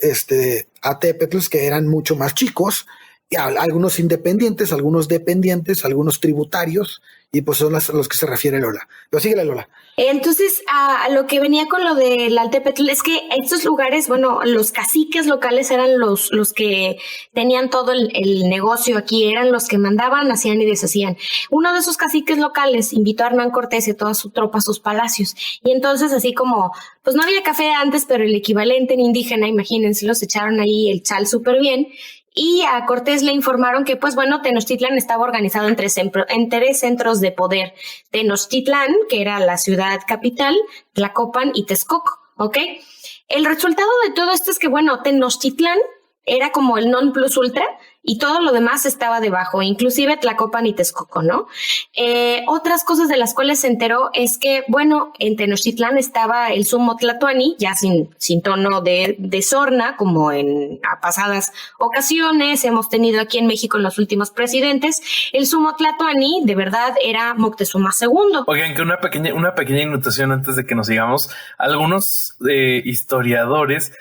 C: Altépetls que eran mucho más chicos, y algunos independientes, algunos dependientes, algunos tributarios, y pues son los que se refiere Lola. Pero síguele, Lola.
A: Entonces, a lo que venía con lo del Altépetl es que estos lugares, bueno, los caciques locales eran los que tenían todo el negocio aquí, eran los que mandaban, hacían y deshacían. Uno de esos caciques locales invitó a Hernán Cortés y a toda su tropa a sus palacios. Y entonces, así como, pues no había café antes, pero el equivalente en indígena, imagínense, los echaron ahí el chal súper bien. y a Cortés le informaron que, pues bueno, Tenochtitlan estaba organizado en tres centros de poder. Tenochtitlán, que era la ciudad capital, Tlacopan y Texcoco, ¿ok? El resultado de todo esto es que, bueno, Tenochtitlán era como el non plus ultra y todo lo demás estaba debajo, inclusive Tlacopan y Texcoco, ¿no? Otras cosas de las cuales se enteró es que, bueno, en Tenochtitlán estaba el sumo Tlatoani, ya sin tono de sorna, como en pasadas ocasiones hemos tenido aquí en México en los últimos presidentes. El sumo Tlatoani, de verdad, era Moctezuma II.
B: Oigan, que una pequeña anotación antes de que nos sigamos. Algunos historiadores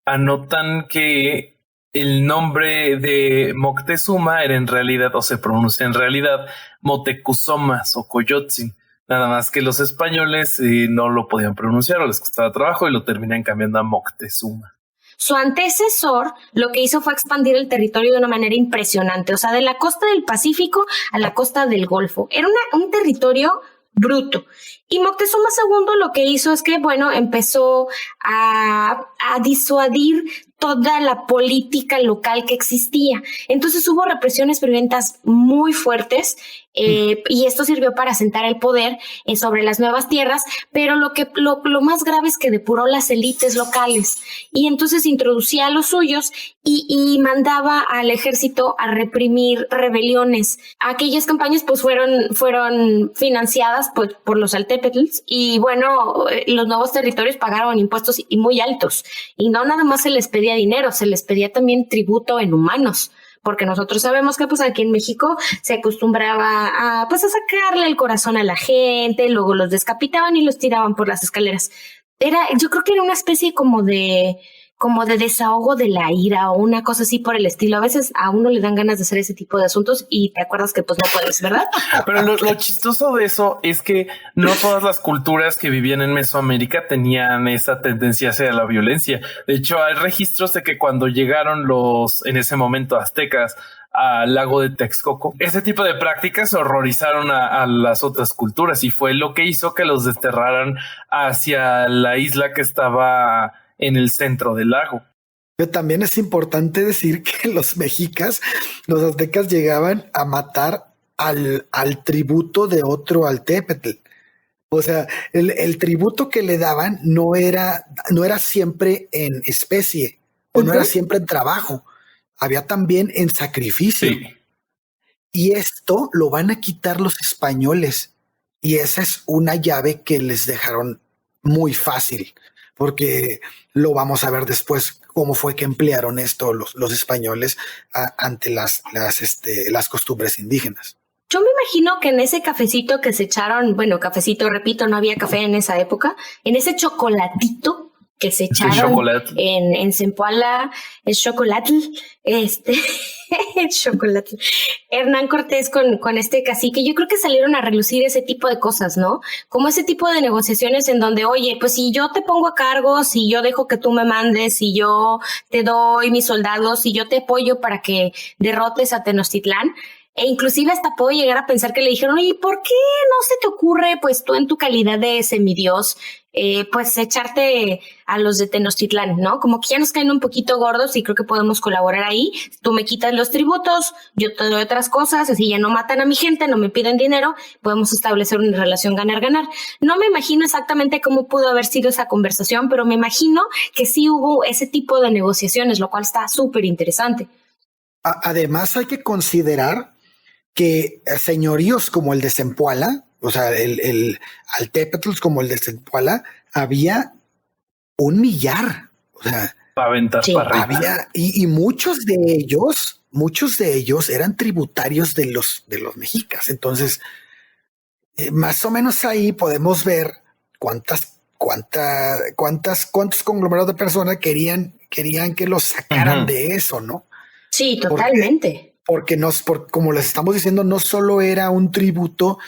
B: anotan que el nombre de Moctezuma era en realidad, o se pronuncia en realidad, Motecuzomas o Coyotzin. Nada más que los españoles no lo podían pronunciar o les costaba trabajo y lo terminan cambiando a Moctezuma.
A: Su antecesor lo que hizo fue expandir el territorio de una manera impresionante, o sea, de la costa del Pacífico a la costa del Golfo. Era un territorio bruto. Y Moctezuma II lo que hizo es que, bueno, empezó a disuadir toda la política local que existía. Entonces hubo represiones violentas muy fuertes y esto sirvió para asentar el poder sobre las nuevas tierras, pero lo más grave es que depuró las élites locales y entonces introducía a los suyos y mandaba al ejército a reprimir rebeliones. Aquellas campañas pues fueron financiadas por los altépetls y bueno, los nuevos territorios pagaron impuestos y muy altos y no nada más se les pedía dinero, se les pedía también tributo en humanos, porque nosotros sabemos que pues aquí en México se acostumbraba a sacarle el corazón a la gente, luego los descapitaban y los tiraban por las escaleras. Yo creo que era una especie como de desahogo de la ira o una cosa así por el estilo. A veces a uno le dan ganas de hacer ese tipo de asuntos y te acuerdas que pues no puedes, ¿verdad?
B: Pero lo chistoso de eso es que no todas las culturas que vivían en Mesoamérica tenían esa tendencia hacia la violencia. De hecho, hay registros de que cuando llegaron en ese momento aztecas al lago de Texcoco, ese tipo de prácticas horrorizaron a las otras culturas y fue lo que hizo que los desterraran hacia la isla que estaba en el centro del lago.
C: Pero también es importante decir que los aztecas llegaban a matar al tributo de otro altépetl. O sea, el tributo que le daban no era siempre en especie o no era siempre en trabajo. Había también en sacrificio. Sí. Y esto lo van a quitar los españoles. Y esa es una llave que les dejaron muy fácil, porque lo vamos a ver después cómo fue que emplearon esto los españoles ante las costumbres indígenas.
A: Yo me imagino que en ese cafecito que se echaron, bueno, cafecito, repito, no había café en esa época, en ese chocolatito que se echaron en Zempoala, el chocolatl, el chocolatl, Hernán Cortés con este cacique, yo creo que salieron a relucir ese tipo de cosas, ¿no? Como ese tipo de negociaciones en donde, oye, pues si yo te pongo a cargo, si yo dejo que tú me mandes, si yo te doy mis soldados, si yo te apoyo para que derrotes a Tenochtitlán, e inclusive hasta puedo llegar a pensar que le dijeron, oye, ¿por qué no se te ocurre, pues tú en tu calidad de semidios, pues echarte a los de Tenochtitlán, ¿no? Como que ya nos caen un poquito gordos y creo que podemos colaborar ahí. Tú me quitas los tributos, yo te doy otras cosas, así ya no matan a mi gente, no me piden dinero, podemos establecer una relación ganar-ganar. No me imagino exactamente cómo pudo haber sido esa conversación, pero me imagino que sí hubo ese tipo de negociaciones, lo cual está súper interesante.
C: Además hay que considerar que señoríos como el de Zempoala, o sea, el altépetls como el de Zempoala, había 1 millar. O sea,
B: para aventar para arriba.
C: Y muchos de ellos eran tributarios de los mexicas. Entonces, más o menos ahí podemos ver cuántos conglomerados de personas querían que los sacaran de eso, ¿no?
A: Sí, totalmente.
C: Porque como les estamos diciendo, no solo era un tributo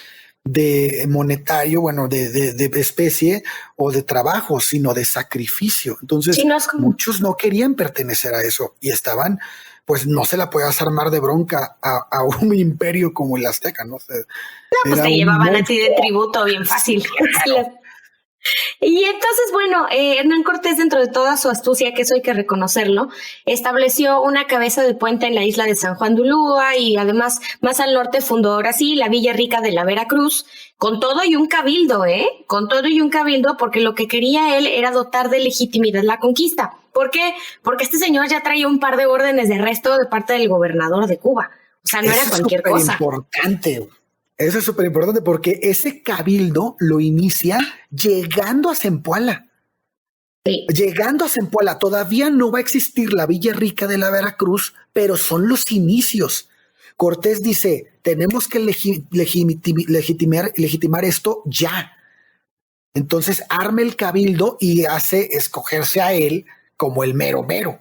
C: de monetario, bueno, de especie o de trabajo, sino de sacrificio. Entonces, sí, muchos no querían pertenecer a eso y estaban, pues no se la podías armar de bronca a un imperio como el azteca, ¿no? O sea,
A: no, pues te llevaban a ti de tributo bien fácil. Y entonces, bueno, Hernán Cortés, dentro de toda su astucia, que eso hay que reconocerlo, estableció una cabeza de puente en la isla de San Juan de Ulúa y además más al norte fundó ahora sí la Villa Rica de la Veracruz, con todo y un cabildo, con todo y un cabildo, porque lo que quería él era dotar de legitimidad la conquista. ¿Por qué? Porque este señor ya traía un par de órdenes de arresto de parte del gobernador de Cuba. O sea, no era cualquier cosa.
C: Importante. Eso es súper importante porque ese cabildo lo inicia llegando a Zempoala. Sí. Llegando a Zempoala, todavía no va a existir la Villa Rica de la Veracruz, pero son los inicios. Cortés dice, tenemos que legitimar esto ya. Entonces arma el cabildo y hace escogerse a él como el mero mero.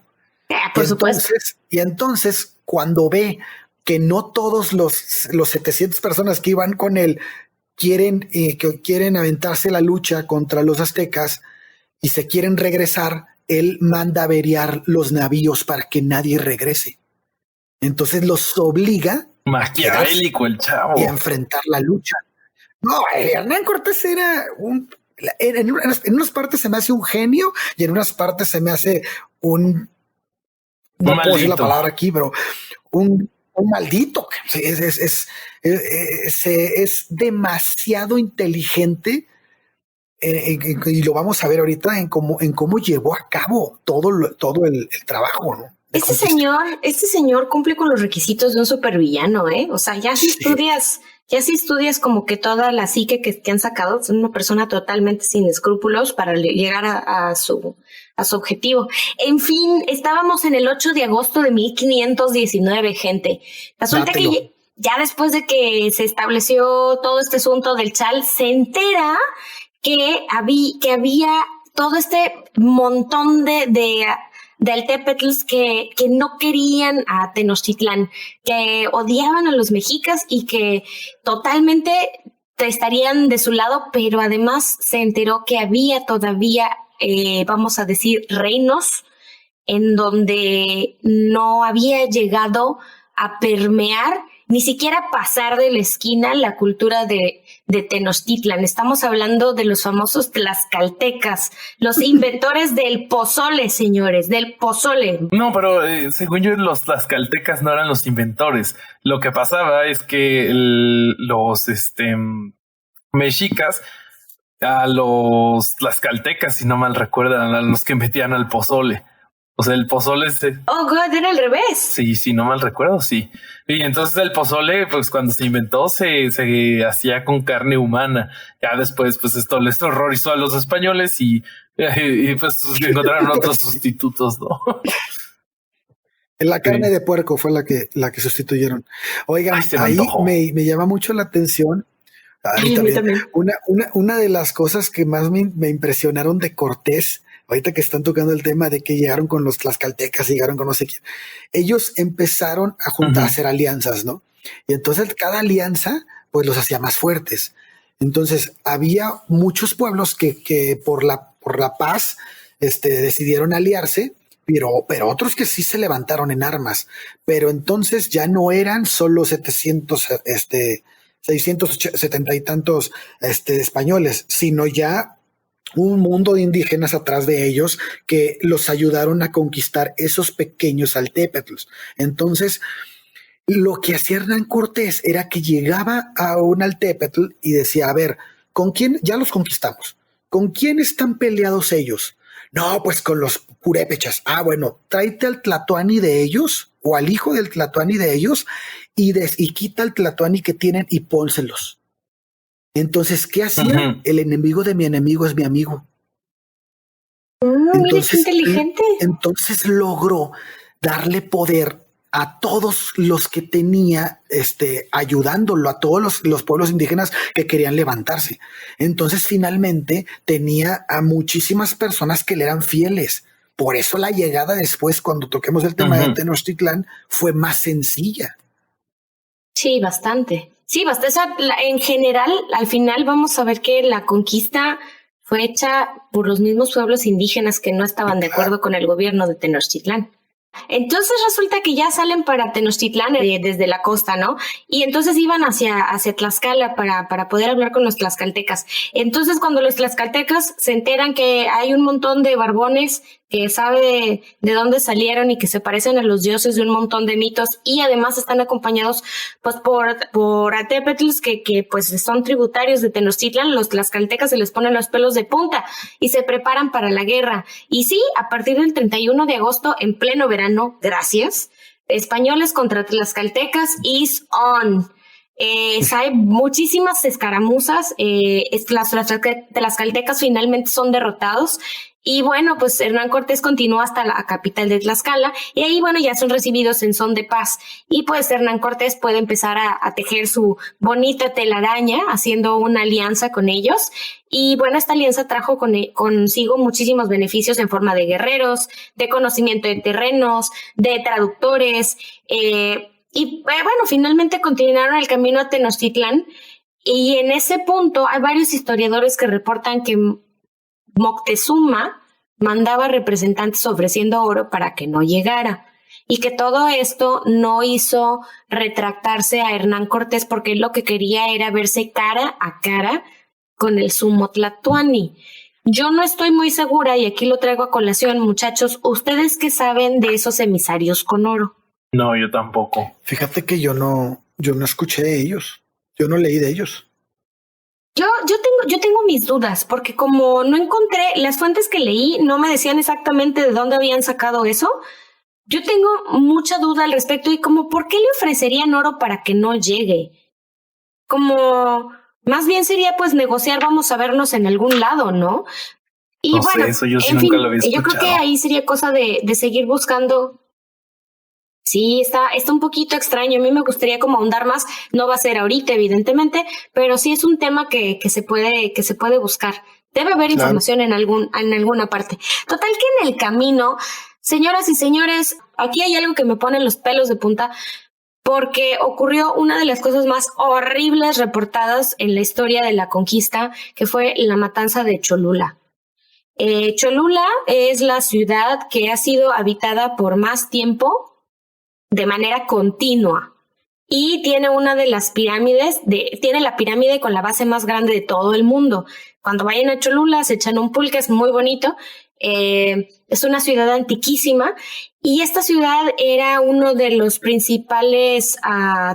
A: Por supuesto.
C: Y entonces, cuando ve que no todos los 700 personas que iban con él quieren aventarse la lucha contra los aztecas y se quieren regresar, él manda averiar los navíos para que nadie regrese. Entonces los obliga
B: maquiavélico el chavo
C: y a enfrentar la lucha. No, Hernán Cortés era en unas partes se me hace un genio y en unas partes se me hace no puedo decir la palabra aquí, pero un maldito. Es demasiado inteligente y lo vamos a ver ahorita en cómo llevó a cabo todo el trabajo, ¿no?
A: Este señor cumple con los requisitos de un supervillano, O sea, ya si estudias como que toda la psique que han sacado, es una persona totalmente sin escrúpulos para llegar a su objetivo. En fin, estábamos en el 8 de agosto de 1519, gente. Resulta que ya después de que se estableció todo este asunto del chal, se entera que había todo este montón de altépetls que no querían a Tenochtitlán, que odiaban a los mexicas y que totalmente estarían de su lado, pero además se enteró que había todavía, vamos a decir, reinos en donde no había llegado a permear, ni siquiera pasar de la esquina la cultura de Tenochtitlan. Estamos hablando de los famosos tlaxcaltecas, los inventores del pozole, señores, del pozole.
B: No, pero según yo, los tlaxcaltecas no eran los inventores. Lo que pasaba es que los mexicas a los tlaxcaltecas, si no mal recuerdan, a los que metían al pozole. O sea, el pozole
A: Oh, God, era al revés.
B: Sí, no mal recuerdo, sí. Y entonces el pozole, pues cuando se inventó, se hacía con carne humana. Ya después, pues esto les horrorizó a los españoles y pues encontraron otros sustitutos, ¿no?
C: La carne de puerco fue la que sustituyeron. Oigan, ahí me llama mucho la atención. A mí también. Una de las cosas que más me impresionaron de Cortés, ahorita que están tocando el tema de que llegaron con los tlaxcaltecas, llegaron con no sé quién, ellos empezaron a juntar, a hacer alianzas, ¿no? Y entonces cada alianza, pues los hacía más fuertes. Entonces había muchos pueblos que por la paz, decidieron aliarse, pero otros que sí se levantaron en armas. Pero entonces ya no eran solo 670 y tantos españoles, sino ya un mundo de indígenas atrás de ellos que los ayudaron a conquistar esos pequeños altépetls. Entonces, lo que hacía Hernán Cortés era que llegaba a un altépetl y decía, a ver, ¿con quién ya los conquistamos? ¿Con quién están peleados ellos? No, pues con los purépechas. Ah, bueno, tráete al tlatoani de ellos o al hijo del tlatoani de ellos y quita el tlatoani que tienen y pónselos. Entonces, ¿qué hacía? El enemigo de mi enemigo es mi amigo.
A: Entonces, qué inteligente.
C: Entonces logró darle poder a todos los que tenía, ayudándolo, a todos los pueblos indígenas que querían levantarse. Entonces, finalmente, tenía a muchísimas personas que le eran fieles. Por eso la llegada después, cuando toquemos el tema de Tenochtitlán, fue más sencilla.
A: Sí, bastante. Sí, en general, al final vamos a ver que la conquista fue hecha por los mismos pueblos indígenas que no estaban de acuerdo con el gobierno de Tenochtitlán. Entonces resulta que ya salen para Tenochtitlán desde la costa, ¿no? Y entonces iban hacia Tlaxcala para poder hablar con los tlaxcaltecas. Entonces cuando los tlaxcaltecas se enteran que hay un montón de barbones que sabe de dónde salieron y que se parecen a los dioses de un montón de mitos y además están acompañados pues por atépetls que pues son tributarios de Tenochtitlan, los tlaxcaltecas se les ponen los pelos de punta y se preparan para la guerra. Y sí, a partir del 31 de agosto, en pleno verano, gracias, españoles contra tlaxcaltecas is on. Hay muchísimas escaramuzas, las tlaxcaltecas finalmente son derrotados y bueno, pues Hernán Cortés continúa hasta la capital de Tlaxcala y ahí bueno ya son recibidos en son de paz y pues Hernán Cortés puede empezar a tejer su bonita telaraña haciendo una alianza con ellos y bueno, esta alianza trajo consigo muchísimos beneficios en forma de guerreros, de conocimiento de terrenos, de traductores, y bueno, finalmente continuaron el camino a Tenochtitlán y en ese punto hay varios historiadores que reportan que Moctezuma mandaba representantes ofreciendo oro para que no llegara y que todo esto no hizo retractarse a Hernán Cortés porque lo que quería era verse cara a cara con el sumo tlatoani. Yo no estoy muy segura y aquí lo traigo a colación, muchachos. ¿Ustedes qué saben de esos emisarios con oro?
B: No, yo tampoco.
C: Fíjate que yo no escuché de ellos. Yo no leí de ellos.
A: Yo tengo mis dudas, porque como no encontré, las fuentes que leí no me decían exactamente de dónde habían sacado eso. Yo tengo mucha duda al respecto y como, ¿por qué le ofrecerían oro para que no llegue? Como, más bien sería pues negociar, vamos a vernos en algún lado, ¿no? Y
B: no
A: bueno,
B: sé, eso yo sí
A: en
B: nunca
A: fin,
B: lo había escuchado.
A: yo creo que ahí sería cosa de seguir buscando. Sí, está un poquito extraño. A mí me gustaría como ahondar más. No va a ser ahorita, evidentemente, pero sí es un tema que se puede buscar. Debe haber información en alguna parte. Total que en el camino, señoras y señores, aquí hay algo que me pone los pelos de punta porque ocurrió una de las cosas más horribles reportadas en la historia de la conquista, que fue la matanza de Cholula. Cholula es la ciudad que ha sido habitada por más tiempo de manera continua y tiene una de las pirámides, tiene la pirámide con la base más grande de todo el mundo. Cuando vayan a Cholula se echan un pulque, es muy bonito, es una ciudad antiquísima y esta ciudad era uno de los principales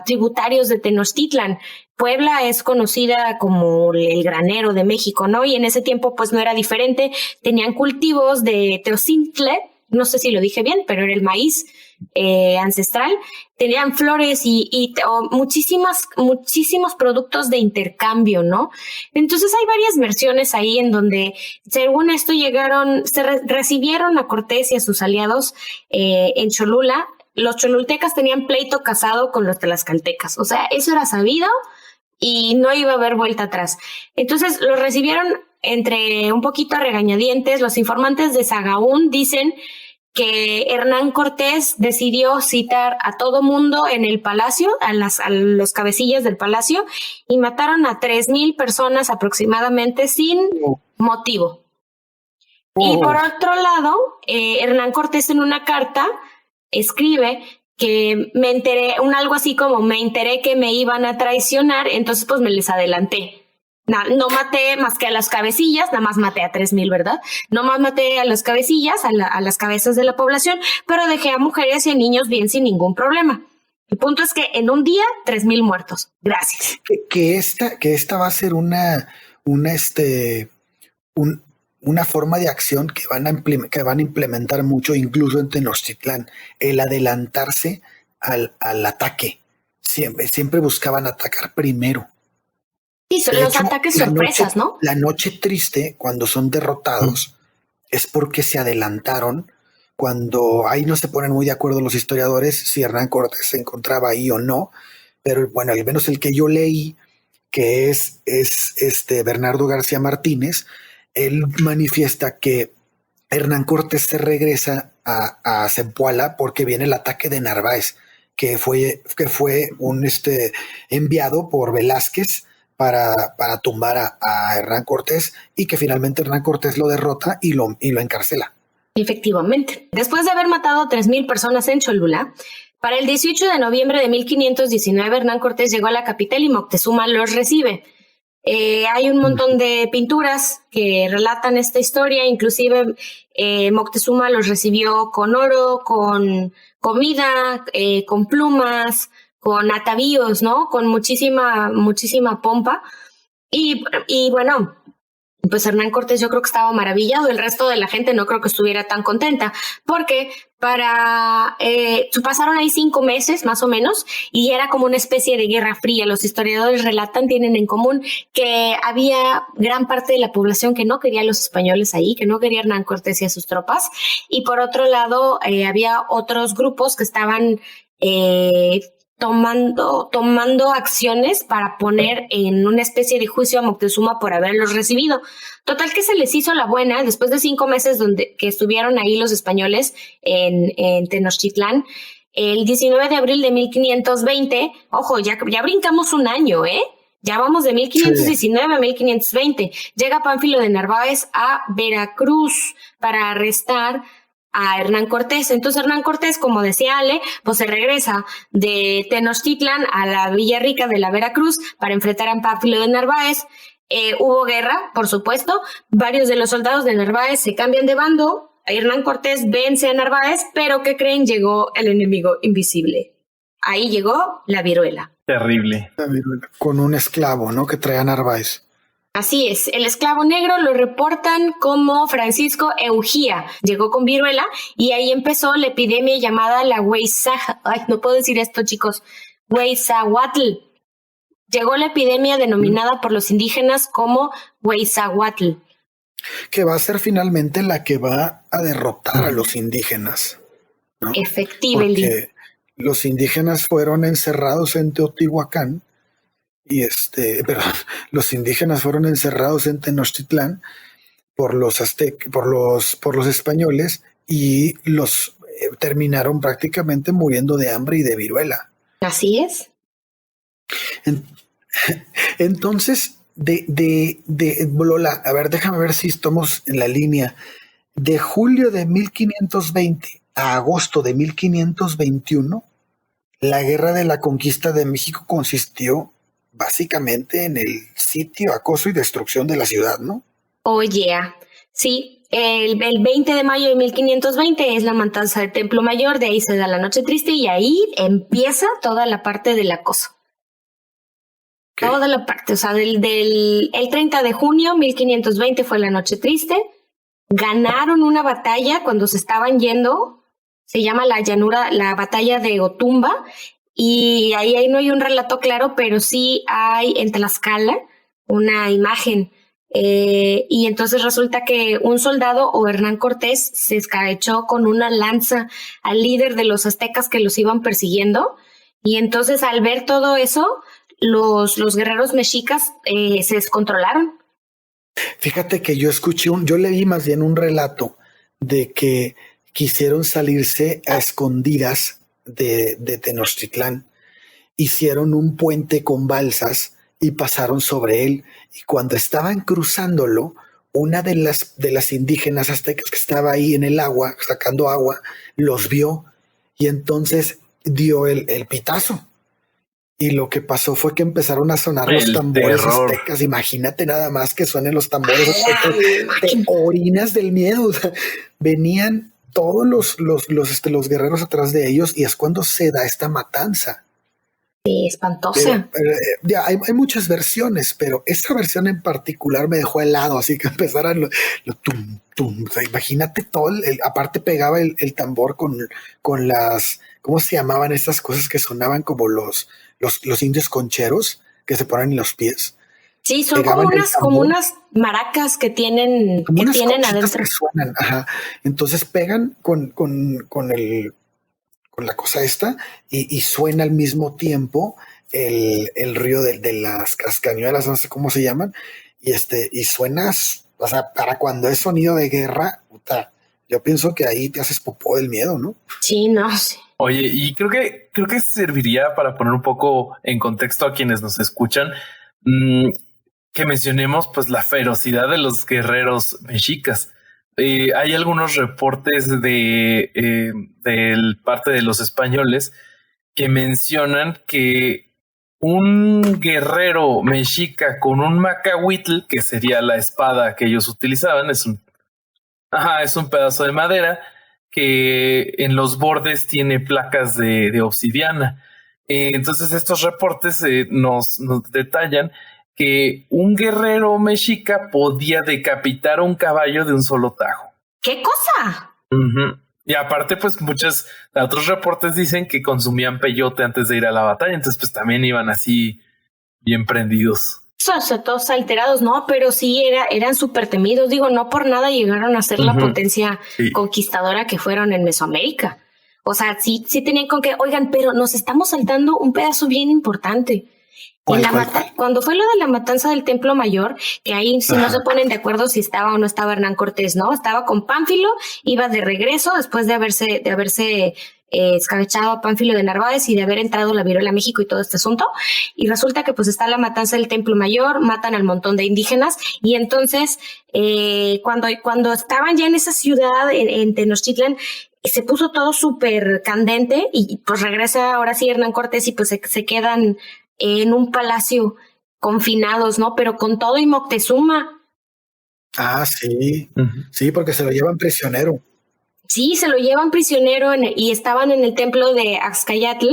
A: tributarios de Tenochtitlan. Puebla es conocida como el granero de México, ¿no? Y en ese tiempo pues no era diferente, tenían cultivos de teocintle, no sé si lo dije bien, pero era el maíz ancestral, tenían flores y muchísimos productos de intercambio, ¿no? Entonces hay varias versiones ahí en donde, según esto, recibieron a Cortés y a sus aliados en Cholula. Los cholultecas tenían pleito casado con los tlaxcaltecas, o sea, eso era sabido y no iba a haber vuelta atrás. Entonces los recibieron entre un poquito a regañadientes. Los informantes de Sahagún dicen que Hernán Cortés decidió citar a todo mundo en el palacio, a los cabecillas del palacio, y mataron a 3,000 personas aproximadamente sin motivo. Y por otro lado, Hernán Cortés en una carta escribe que me enteré que me iban a traicionar, entonces pues me les adelanté. No maté más que a las cabecillas, nada más maté a 3,000, ¿verdad? No más maté a las cabecillas, a las cabezas de la población, pero dejé a mujeres y a niños bien sin ningún problema. El punto es que en un día, 3,000 muertos. Gracias.
C: Que esta va a ser una forma de acción que van a implementar mucho, incluso en Tenochtitlán, el adelantarse al ataque. Siempre buscaban atacar primero.
A: Sí, son los ataques sorpresas, ¿no?
C: La noche triste, cuando son derrotados, es porque se adelantaron. Cuando ahí no se ponen muy de acuerdo los historiadores si Hernán Cortés se encontraba ahí o no, pero bueno, al menos el que yo leí, que es Bernardo García Martínez, él manifiesta que Hernán Cortés se regresa a Zempoala porque viene el ataque de Narváez, que fue un enviado por Velázquez para tumbar a Hernán Cortés y que finalmente Hernán Cortés lo derrota y lo encarcela.
A: Efectivamente. Después de haber matado a 3,000 personas en Cholula, para el 18 de noviembre de 1519 Hernán Cortés llegó a la capital y Moctezuma los recibe. Hay un montón de pinturas que relatan esta historia, inclusive Moctezuma los recibió con oro, con comida, con plumas, con atavíos, ¿no? Con muchísima pompa. Y bueno, pues Hernán Cortés yo creo que estaba maravillado, el resto de la gente no creo que estuviera tan contenta, porque pasaron ahí 5 meses más o menos y era como una especie de guerra fría. Los historiadores relatan, tienen en común que había gran parte de la población que no quería a los españoles ahí, que no quería a Hernán Cortés y a sus tropas, y por otro lado había otros grupos que estaban tomando acciones para poner en una especie de juicio a Moctezuma por haberlos recibido. Total que se les hizo la buena después de 5 meses que estuvieron ahí los españoles en Tenochtitlán. El 19 de abril de 1520, ojo, ya brincamos un año, ya vamos de 1519 a 1520. Llega Pánfilo de Narváez a Veracruz para arrestar a Hernán Cortés. Entonces Hernán Cortés, como decía Ale, pues se regresa de Tenochtitlán a la Villa Rica de la Veracruz para enfrentar a Pánfilo de Narváez. Hubo guerra, por supuesto. Varios de los soldados de Narváez se cambian de bando. Hernán Cortés vence a Narváez, pero ¿qué creen? Llegó el enemigo invisible. Ahí llegó la viruela.
B: Terrible.
C: La viruela, con un esclavo, ¿no? Que traía Narváez.
A: Así es, el esclavo negro lo reportan como Francisco Eugía. Llegó con viruela y ahí empezó la epidemia llamada la no puedo decir esto, chicos. Huizahuatl. Llegó la epidemia denominada por los indígenas como Huizahuatl.
C: Que va a ser finalmente la que va a derrotar a los indígenas, ¿no?
A: Efectivamente.
C: Porque los indígenas fueron encerrados en Teotihuacán. Los indígenas fueron encerrados en Tenochtitlán por los españoles y los terminaron prácticamente muriendo de hambre y de viruela.
A: Así es.
C: Entonces, Lola, a ver, déjame ver si estamos en la línea. De julio de 1520 a agosto de 1521, la Guerra de la Conquista de México consistió básicamente en el sitio, acoso y destrucción de la ciudad, ¿no?
A: Sí, el 20 de mayo de 1520 es la matanza del Templo Mayor, de ahí se da la Noche Triste y ahí empieza toda la parte del acoso. Okay. Toda la parte, o sea, el 30 de junio 1520 fue la Noche Triste, ganaron una batalla cuando se estaban yendo, se llama la batalla de Otumba. Y ahí no hay un relato claro, pero sí hay en Tlaxcala una imagen. Y entonces resulta que un soldado o Hernán Cortés se escabechó con una lanza al líder de los aztecas que los iban persiguiendo. Y entonces al ver todo eso, los guerreros mexicas se descontrolaron.
C: Fíjate que yo leí más bien un relato de que quisieron salirse a escondidas de Tenochtitlán, hicieron un puente con balsas y pasaron sobre él, y cuando estaban cruzándolo, una de las indígenas aztecas que estaba ahí en el agua, sacando agua, los vio y entonces dio el pitazo. Y lo que pasó fue que empezaron a sonar los tambores aztecas. Imagínate nada más que suenen los tambores aztecas. Te orinas del miedo. O sea, venían todos los guerreros atrás de ellos y es cuando se da esta matanza.
A: Sí, espantosa.
C: Ya hay muchas versiones, pero esta versión en particular me dejó helado, así que empezaran lo tum, tum. O sea, imagínate todo, aparte pegaba el tambor con las, ¿cómo se llamaban estas cosas que sonaban como los indios concheros que se ponen en los pies?
A: Sí, son como unas maracas que tienen adentro.
C: Que suenan, ajá. Entonces pegan con la cosa esta y suena al mismo tiempo el río de las cascañuelas, no sé cómo se llaman, y suenas, o sea, para cuando es sonido de guerra, puta, yo pienso que ahí te haces popó del miedo, ¿no?
A: Sí, no sé.
B: Oye, y creo que serviría para poner un poco en contexto a quienes nos escuchan, que mencionemos pues la ferocidad de los guerreros mexicas. hay algunos reportes de parte de los españoles que mencionan que un guerrero mexica con un macahuitl, que sería la espada que ellos utilizaban, es un pedazo de madera que en los bordes tiene placas de obsidiana. Entonces estos reportes nos detallan que un guerrero mexica podía decapitar a un caballo de un solo tajo.
A: ¿Qué cosa?
B: Uh-huh. Y aparte, pues otros reportes dicen que consumían peyote antes de ir a la batalla, entonces pues también iban así bien prendidos.
A: Son todos alterados, ¿no? Pero sí eran súper temidos. Digo, no por nada llegaron a ser la potencia conquistadora que fueron en Mesoamérica. O sea, sí tenían con que, oigan, pero nos estamos saltando un pedazo bien importante. Cuando fue lo de la matanza del Templo Mayor, que ahí sí no se ponen de acuerdo si estaba o no estaba Hernán Cortés, ¿no? Estaba con Pánfilo, iba de regreso después de haberse escabechado a Pánfilo de Narváez y de haber entrado la viruela a México y todo este asunto. Y resulta que pues está la matanza del Templo Mayor, matan al montón de indígenas y entonces cuando estaban ya en esa ciudad, en Tenochtitlan, se puso todo súper candente y pues regresa ahora sí Hernán Cortés y pues se quedan en un palacio confinados, ¿no? Pero con todo y Moctezuma.
C: Ah, sí. Sí, porque se lo llevan prisionero.
A: Sí, se lo llevan prisionero y estaban en el templo de Axcayatl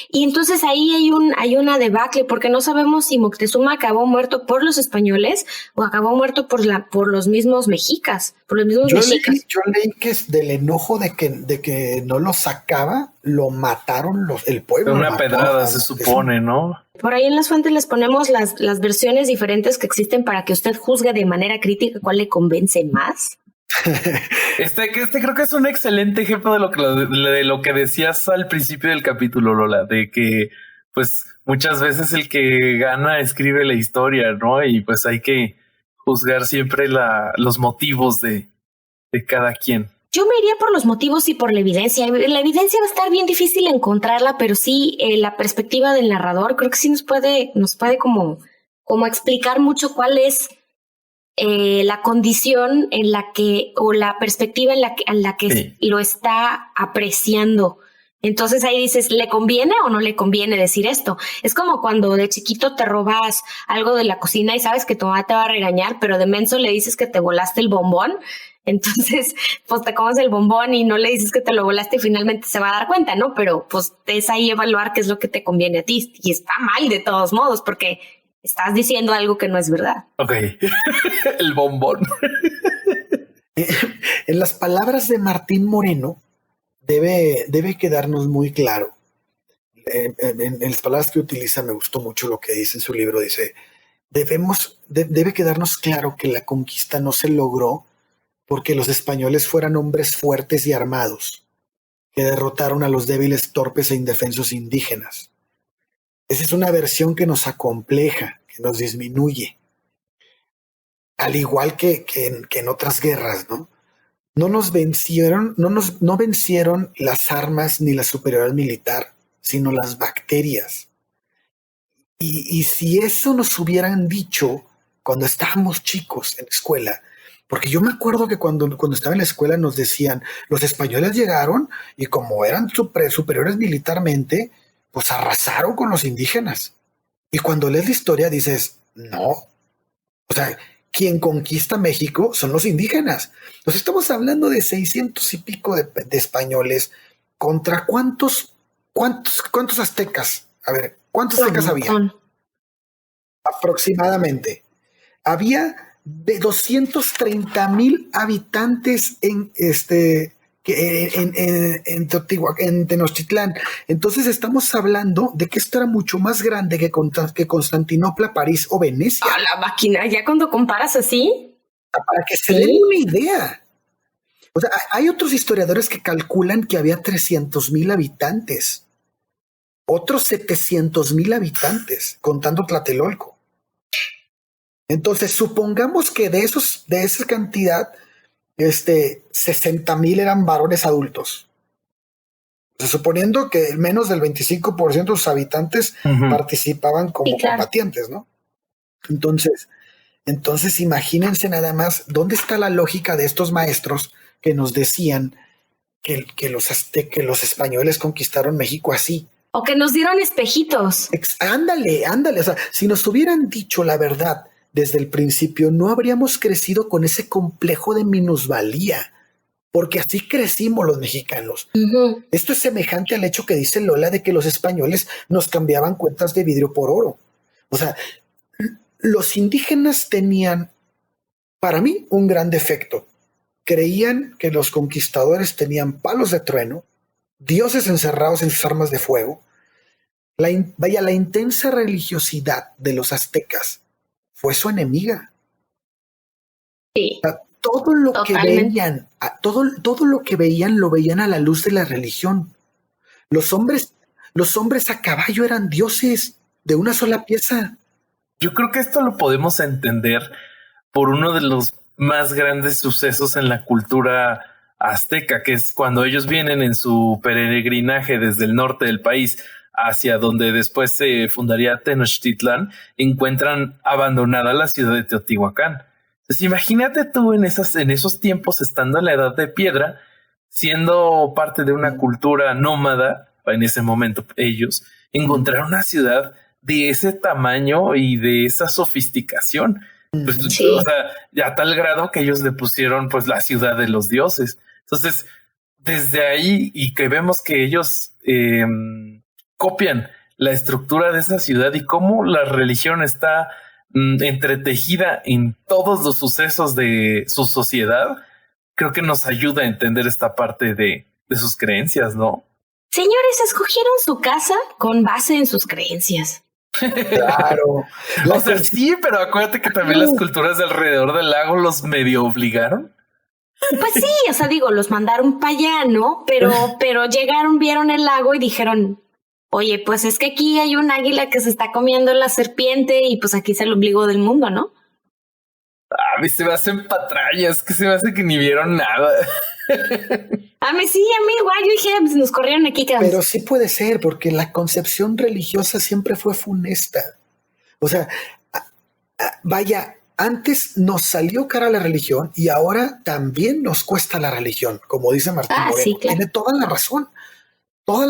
A: y entonces ahí hay una debacle porque no sabemos si Moctezuma acabó muerto por los españoles o acabó muerto por los mismos mexicas, por los mismos mexicas.
C: Yo leí que es del enojo de que no lo sacaba, lo mataron el pueblo.
B: Una pedrada se supone, ¿no?
A: Por ahí en las fuentes les ponemos las versiones diferentes que existen para que usted juzgue de manera crítica cuál le convence más.
B: Este creo que es un excelente ejemplo de lo que decías al principio del capítulo, Lola, de que pues muchas veces el que gana escribe la historia, ¿no? Y pues hay que juzgar siempre los motivos de cada quien.
A: Yo me iría por los motivos y por la evidencia. La evidencia va a estar bien difícil encontrarla, pero sí la perspectiva del narrador creo que sí nos puede como explicar mucho cuál es la condición en la que, o la perspectiva en la que sí lo está apreciando. Entonces ahí dices, ¿le conviene o no le conviene decir esto? Es como cuando de chiquito te robas algo de la cocina y sabes que tu mamá te va a regañar, pero de menso le dices que te volaste el bombón. Entonces, pues te comes el bombón y no le dices que te lo volaste y finalmente se va a dar cuenta, ¿no? Pero pues es ahí evaluar qué es lo que te conviene a ti. Y está mal de todos modos, porque estás diciendo algo que no es verdad.
B: Ok. El bombón.
C: En las palabras de Martín Moreno, debe quedarnos muy claro. En las palabras que utiliza, me gustó mucho lo que dice en su libro. Dice, debe quedarnos claro que la conquista no se logró porque los españoles fueran hombres fuertes y armados, que derrotaron a los débiles, torpes e indefensos indígenas. Esa es una versión que nos acompleja, que nos disminuye. Al igual que en otras guerras, ¿no? No vencieron las armas ni la superioridad militar, sino las bacterias. Y si eso nos hubieran dicho cuando estábamos chicos en la escuela, porque yo me acuerdo que cuando estaba en la escuela nos decían, los españoles llegaron y como eran superiores militarmente, pues arrasaron con los indígenas. Y cuando lees la historia dices, no, o sea, quien conquista México son los indígenas. Entonces estamos hablando de 600 y pico de españoles contra ¿cuántos aztecas? A ver, ¿cuántos aztecas había? Aproximadamente. Había de 230,000 habitantes en Tenochtitlán. Entonces estamos hablando de que esto era mucho más grande que Constantinopla, París o Venecia.
A: A la máquina, ya cuando comparas así.
C: Para que se den una idea. O sea, hay otros historiadores que calculan que había 300,000 habitantes. Otros 700,000 habitantes, contando Tlatelolco. Entonces, supongamos que de esa cantidad, 60,000 eran varones adultos. O sea, suponiendo que menos del 25% de sus habitantes participaban como combatientes, ¿no? Entonces, Entonces, imagínense nada más dónde está la lógica de estos maestros que nos decían que los españoles conquistaron México así.
A: O que nos dieron espejitos.
C: Ándale. O sea, si nos hubieran dicho la verdad desde el principio, no habríamos crecido con ese complejo de minusvalía, porque así crecimos los mexicanos. Uh-huh. Esto es semejante al hecho que dice Lola de que los españoles nos cambiaban cuentas de vidrio por oro. O sea, los indígenas tenían, para mí, un gran defecto. Creían que los conquistadores tenían palos de trueno, dioses encerrados en sus armas de fuego. La intensa religiosidad de los aztecas fue su enemiga.
A: Sí.
C: O sea, todo lo que veían lo veían a la luz de la religión. Los hombres a caballo eran dioses de una sola pieza.
B: Yo creo que esto lo podemos entender por uno de los más grandes sucesos en la cultura azteca, que es cuando ellos vienen en su peregrinaje desde el norte del país hacia donde después se fundaría Tenochtitlán, encuentran abandonada la ciudad de Teotihuacán. Entonces, imagínate tú en esos tiempos, estando en la edad de piedra, siendo parte de una cultura nómada, en ese momento ellos, encontrar una ciudad de ese tamaño y de esa sofisticación. Pues, sí. O sea, ya a tal grado que ellos le pusieron pues la ciudad de los dioses. Entonces, desde ahí, y que vemos que ellos copian la estructura de esa ciudad y cómo la religión está entretejida en todos los sucesos de su sociedad, creo que nos ayuda a entender esta parte de sus creencias, ¿no?
A: Señores, escogieron su casa con base en sus creencias.
C: Claro.
B: O sea, sí, pero acuérdate que también las culturas de alrededor del lago los medio obligaron.
A: Pues sí, o sea, digo, los mandaron para allá, ¿no? Pero llegaron, vieron el lago y dijeron, oye, pues es que aquí hay un águila que se está comiendo la serpiente y pues aquí es el ombligo del mundo, ¿no?
B: A mí se me hacen patrañas, que se me hace que ni vieron nada.
A: A mí igual, yo dije, pues nos corrieron aquí.
C: Pero sí puede ser, porque la concepción religiosa siempre fue funesta. O sea, vaya, antes nos salió cara la religión y ahora también nos cuesta la religión, como dice Martín Moreno. Sí, claro. Tiene toda la razón. O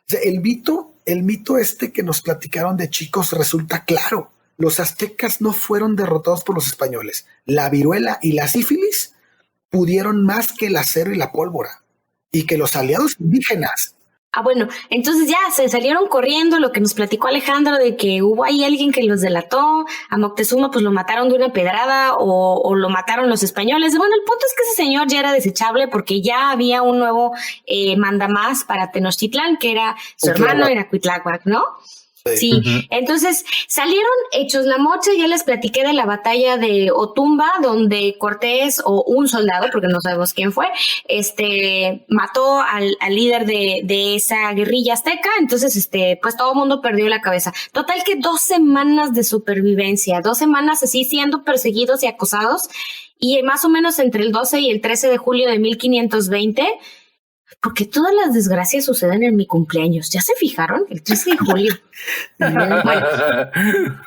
C: sea, el mito este que nos platicaron de chicos resulta claro. Los aztecas no fueron derrotados por los españoles. La viruela y la sífilis pudieron más que el acero y la pólvora y que los aliados indígenas.
A: Bueno, entonces ya se salieron corriendo, lo que nos platicó Alejandro de que hubo ahí alguien que los delató, a Moctezuma pues lo mataron de una pedrada o lo mataron los españoles. Bueno, el punto es que ese señor ya era desechable porque ya había un nuevo mandamás para Tenochtitlán, que era su hermano, era Cuitláhuac, ¿no? Sí, uh-huh. Entonces salieron hechos la mocha. Ya les platiqué de la batalla de Otumba, donde Cortés o un soldado, porque no sabemos quién fue, mató al líder de esa guerrilla azteca. Entonces, pues todo el mundo perdió la cabeza. Total que 2 semanas de supervivencia, 2 semanas así siendo perseguidos y acosados, y más o menos entre el 12 y el 13 de julio de 1520. Porque todas las desgracias suceden en mi cumpleaños. ¿Ya se fijaron? El 13 de julio. Bueno,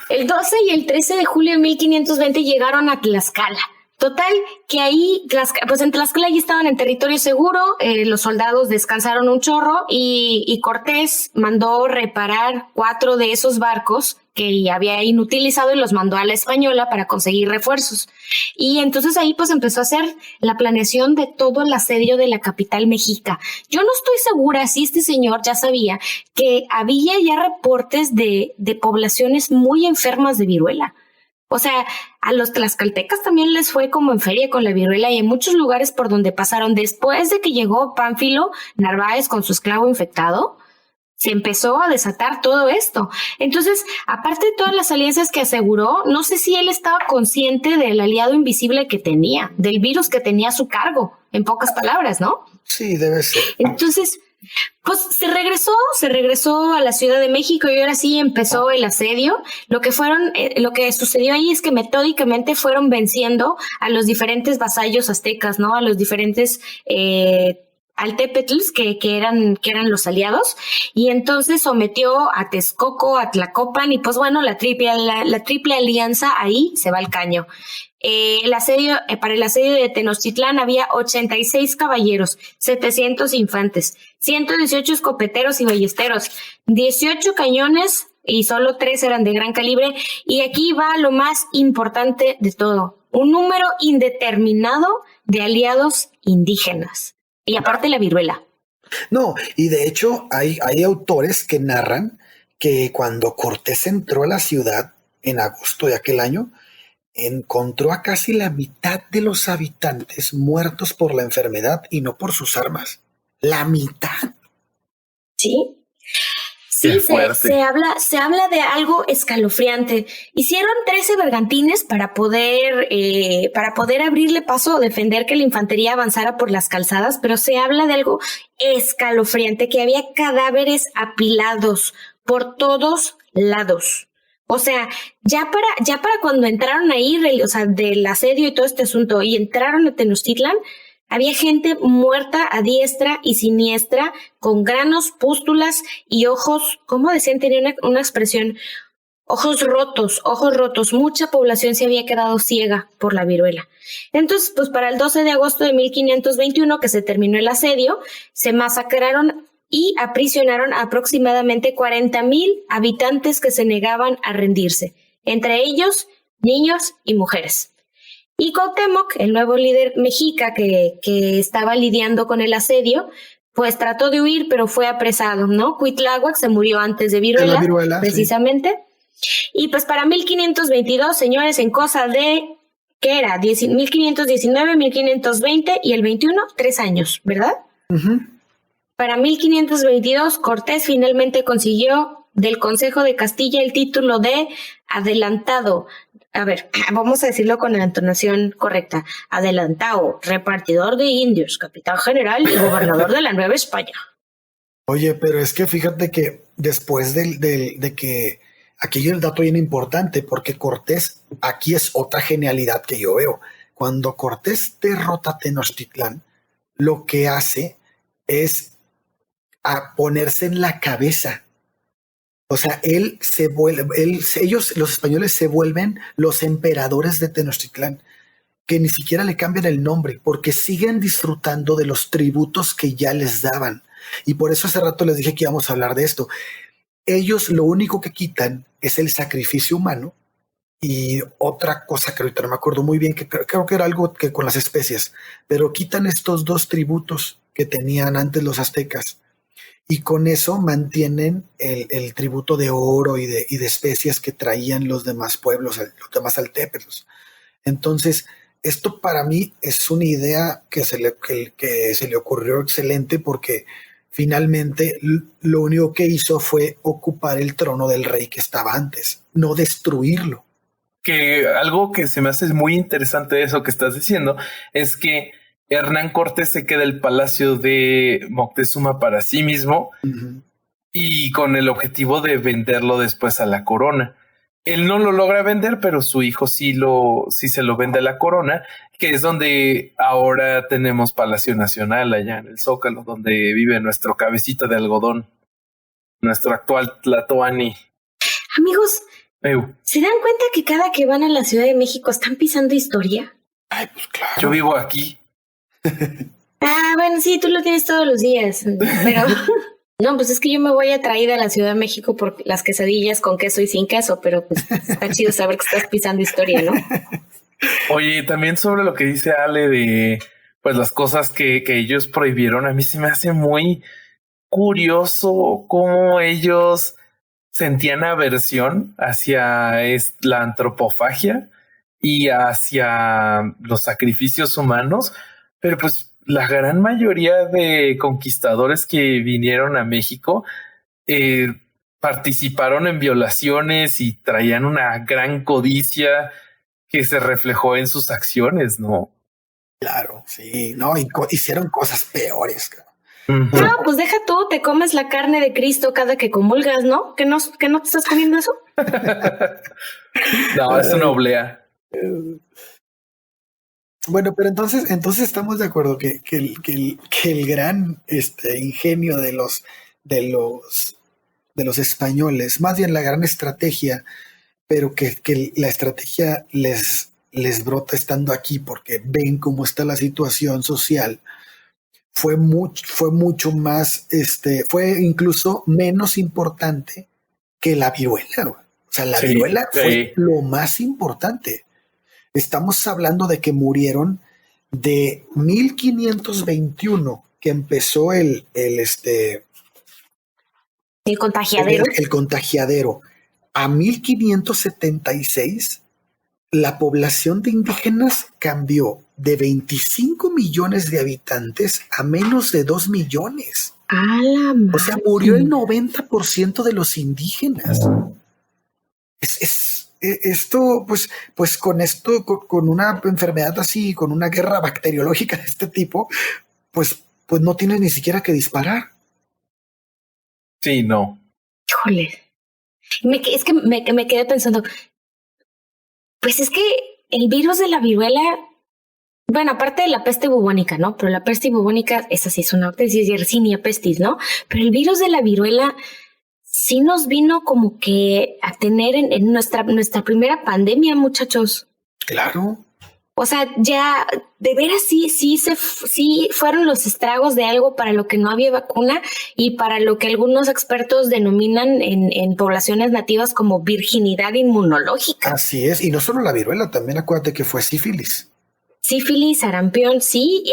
A: el 12 y el 13 de julio de 1520 llegaron a Tlaxcala. Total, que ahí, pues en Tlaxcala ya estaban en territorio seguro, los soldados descansaron un chorro y Cortés mandó reparar 4 de esos barcos que había inutilizado y los mandó a la Española para conseguir refuerzos. Y entonces ahí pues empezó a hacer la planeación de todo el asedio de la capital mexica. Yo no estoy segura si este señor ya sabía que había ya reportes de poblaciones muy enfermas de viruela. O sea, a los tlaxcaltecas también les fue como en feria con la viruela y en muchos lugares por donde pasaron después de que llegó Pánfilo Narváez con su esclavo infectado, se empezó a desatar todo esto. Entonces, aparte de todas las alianzas que aseguró, no sé si él estaba consciente del aliado invisible que tenía, del virus que tenía a su cargo, en pocas palabras, ¿no?
C: Sí, debe ser.
A: Entonces, pues se regresó a la Ciudad de México y ahora sí empezó el asedio. Lo que sucedió ahí es que metódicamente fueron venciendo a los diferentes vasallos aztecas, ¿no? A los diferentes Tepetl, que eran los aliados, y entonces sometió a Texcoco, a Tlacopan, y pues bueno, la triple alianza ahí se va al caño. Para el asedio de Tenochtitlán había 86 caballeros, 700 infantes, 118 escopeteros y ballesteros, 18 cañones y solo 3 eran de gran calibre. Y aquí va lo más importante de todo, un número indeterminado de aliados indígenas. Y aparte la viruela.
C: No, y de hecho hay autores que narran que cuando Cortés entró a la ciudad en agosto de aquel año, encontró a casi la mitad de los habitantes muertos por la enfermedad y no por sus armas. La mitad.
A: Sí. Sí, se habla de algo escalofriante. Hicieron 13 bergantines para poder abrirle paso o defender que la infantería avanzara por las calzadas, pero se habla de algo escalofriante, que había cadáveres apilados por todos lados. O sea, ya para cuando entraron ahí, o sea, del asedio y todo este asunto, y entraron a Tenochtitlán, había gente muerta a diestra y siniestra, con granos, pústulas y ojos, ¿cómo decían? Tenía una expresión, ojos rotos. Mucha población se había quedado ciega por la viruela. Entonces, pues para el 12 de agosto de 1521, que se terminó el asedio, se masacraron y aprisionaron a aproximadamente 40,000 habitantes que se negaban a rendirse, entre ellos niños y mujeres. Y Cuauhtémoc, el nuevo líder mexica que estaba lidiando con el asedio, pues trató de huir, pero fue apresado, ¿no? Cuitláhuac se murió antes de viruela, precisamente. Sí. Y pues para 1522, señores, en cosa de, ¿qué era? 1519, 1520 y el 21, 3 años, ¿verdad? Uh-huh. Para 1522, Cortés finalmente consiguió del Consejo de Castilla el título de adelantado. A ver, vamos a decirlo con la entonación correcta. Adelantado, repartidor de indios, capitán general y gobernador de la Nueva España.
C: Oye, pero es que fíjate que después de que aquí el dato bien importante, porque Cortés, aquí es otra genialidad que yo veo. Cuando Cortés derrota a Tenochtitlán, lo que hace es a ponerse en la cabeza. O sea, ellos, los españoles, se vuelven los emperadores de Tenochtitlán, que ni siquiera le cambian el nombre, porque siguen disfrutando de los tributos que ya les daban. Y por eso hace rato les dije que íbamos a hablar de esto. Ellos lo único que quitan es el sacrificio humano y otra cosa que ahorita no me acuerdo muy bien, que creo que era algo que con las especies, pero quitan estos 2 tributos que tenían antes los aztecas. Y con eso mantienen el tributo de oro y de especies que traían los demás pueblos, los demás altépetlos. Entonces, esto para mí es una idea que se le ocurrió excelente, porque finalmente lo único que hizo fue ocupar el trono del rey que estaba antes, no destruirlo.
B: Que algo que se me hace muy interesante de eso que estás diciendo es que Hernán Cortés se queda el palacio de Moctezuma para sí mismo, uh-huh, y con el objetivo de venderlo después a la corona. Él no lo logra vender, pero su hijo sí se lo vende a la corona, que es donde ahora tenemos Palacio Nacional allá en el Zócalo, donde vive nuestro cabecita de algodón, nuestro actual Tlatoani.
A: Amigos, ¿se dan cuenta que cada que van a la Ciudad de México están pisando historia?
C: Ay, pues claro.
B: Yo vivo aquí.
A: Bueno, sí, tú lo tienes todos los días, pero no, pues es que yo me voy atraída a la Ciudad de México por las quesadillas con queso y sin queso, pero pues está chido saber que estás pisando historia, ¿no?
B: Oye, también sobre lo que dice Ale de pues las cosas que ellos prohibieron, a mí se me hace muy curioso cómo ellos sentían aversión hacia la antropofagia y hacia los sacrificios humanos. Pero pues la gran mayoría de conquistadores que vinieron a México participaron en violaciones y traían una gran codicia que se reflejó en sus acciones, ¿no?
C: Claro, sí, no, hicieron cosas peores.
A: Uh-huh. No, pues deja tú, te comes la carne de Cristo cada que comulgas, ¿no? ¿Que no te estás comiendo eso?
B: No, es una oblea.
C: Bueno, pero entonces estamos de acuerdo que el gran ingenio de los españoles, más bien la gran estrategia, pero que la estrategia les brota estando aquí porque ven cómo está la situación social, fue mucho más, fue incluso menos importante que la viruela. O sea, la viruela fue lo más importante. Estamos hablando de que murieron de 1521, que empezó el
A: contagiadero.
C: El contagiadero. A 1576, la población de indígenas cambió de 25 millones de habitantes a menos de 2 millones. O sea, murió el 90% de los indígenas. Esto, pues con una enfermedad así, con una guerra bacteriológica de este tipo, pues no tienes ni siquiera que disparar.
B: Sí, no.
A: Híjole. Es que me quedé pensando, pues es que el virus de la viruela, bueno, aparte de la peste bubónica, ¿no? Pero la peste bubónica, esa sí es una Yersinia pestis, ¿no? Pero el virus de la viruela sí nos vino como que a tener en nuestra primera pandemia, muchachos.
C: Claro.
A: O sea, ya de veras sí fueron los estragos de algo para lo que no había vacuna y para lo que algunos expertos denominan en poblaciones nativas como virginidad inmunológica.
C: Así es, y no solo la viruela, también acuérdate que fue sífilis.
A: Sífilis, sarampión, sí,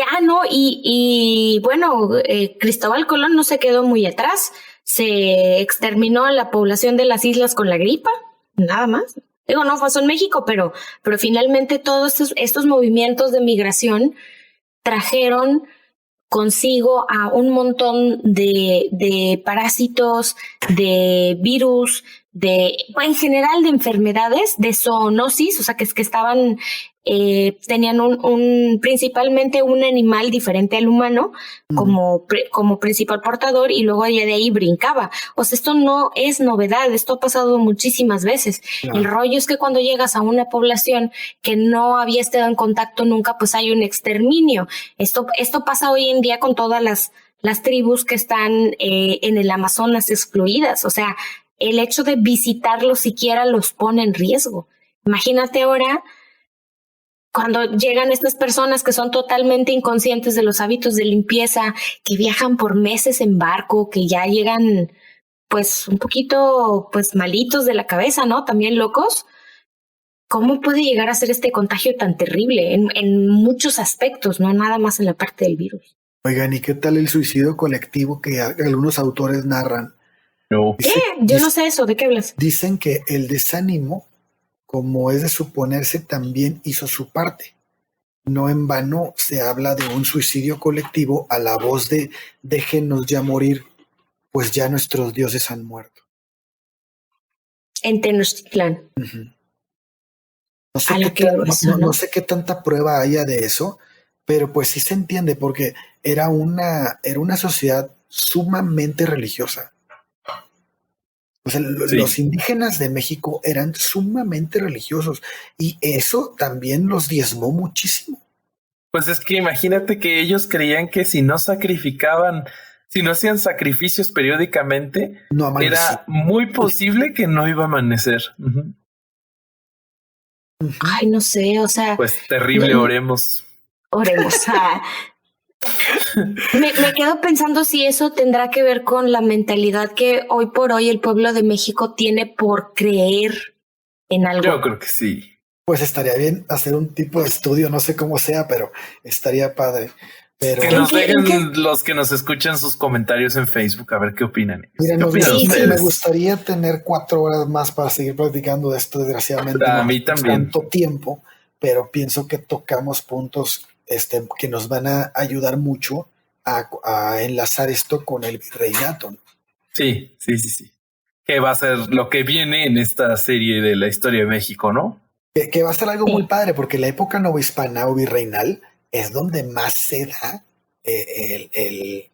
A: y bueno, Cristóbal Colón no se quedó muy atrás, se exterminó a la población de las islas con la gripa, nada más. Digo, no pasó en México, pero finalmente todos estos movimientos de migración trajeron consigo a un montón de parásitos, de virus, en general de enfermedades, de zoonosis, o sea, que estaban, tenían principalmente un animal diferente al humano como principal portador y luego ya de ahí brincaba. O sea, esto no es novedad, esto ha pasado muchísimas veces. Claro. El rollo es que cuando llegas a una población que no había estado en contacto nunca, pues hay un exterminio. Esto pasa hoy en día con todas las tribus que están en el Amazonas excluidas. O sea, el hecho de visitarlos siquiera los pone en riesgo. Imagínate ahora cuando llegan estas personas que son totalmente inconscientes de los hábitos de limpieza, que viajan por meses en barco, que ya llegan pues un poquito pues malitos de la cabeza, ¿no? También locos. ¿Cómo puede llegar a ser este contagio tan terrible en muchos aspectos, no nada más en la parte del virus?
C: Oigan, ¿y qué tal el suicidio colectivo que algunos autores narran?
B: No.
A: ¿Qué? Yo no sé eso, ¿de qué hablas?
C: Dicen que el desánimo, como es de suponerse, también hizo su parte. No en vano se habla de un suicidio colectivo a la voz de déjenos ya morir, pues ya nuestros dioses han muerto. En
A: Tenochtitlán.
C: No sé qué tanta prueba haya de eso, pero pues sí se entiende porque era una sociedad sumamente religiosa. O sea, los indígenas de México eran sumamente religiosos y eso también los diezmó muchísimo.
B: Pues es que imagínate que ellos creían que si no sacrificaban, si no hacían sacrificios periódicamente, era muy posible que no iba a amanecer.
A: Ay, no sé, o sea...
B: Pues terrible, oremos.
A: Oremos. Me quedo pensando si eso tendrá que ver con la mentalidad que hoy por hoy el pueblo de México tiene por creer en algo.
B: Yo creo que sí.
C: Pues estaría bien hacer un tipo de estudio, no sé cómo sea, pero estaría padre. Pero
B: que nos dejen los que nos escuchan sus comentarios en Facebook, a ver qué opinan.
C: Mira, me gustaría tener 4 horas más para seguir platicando de esto, desgraciadamente.
B: A mí también.
C: Tanto tiempo, pero pienso que tocamos puntos que nos van a ayudar mucho a enlazar esto con el virreinato, ¿no?
B: Sí. Que va a ser lo que viene en esta serie de la historia de México, ¿no?
C: Que va a ser algo muy padre, porque la época novohispana o virreinal es donde más se da el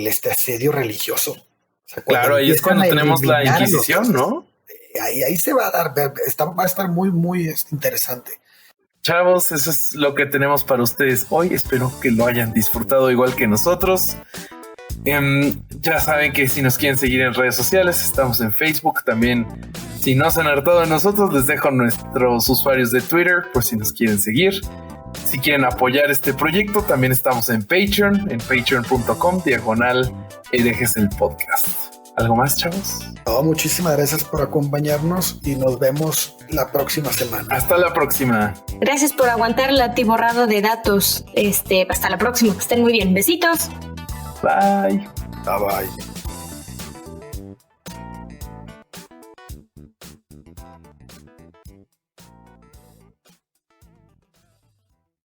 C: asedio religioso. O sea,
B: claro, ahí es cuando tenemos la Inquisición, ¿no?
C: Ahí se va a dar, va a estar muy, muy interesante.
B: chavos, eso es lo que tenemos para ustedes hoy. Espero que lo hayan disfrutado igual que nosotros. Ya saben que si nos quieren seguir en redes sociales, estamos en Facebook. También, si no se han hartado de nosotros, les dejo nuestros usuarios de Twitter por si nos quieren seguir. Si quieren apoyar este proyecto, también estamos en Patreon, en patreon.com/herejes el podcast. ¿Algo más, chavos?
C: No, muchísimas gracias por acompañarnos y nos vemos la próxima semana.
B: Hasta la próxima.
A: Gracias por aguantar el atiborrado de datos. Hasta la próxima. Que estén muy bien. Besitos.
B: Bye.
C: Bye bye.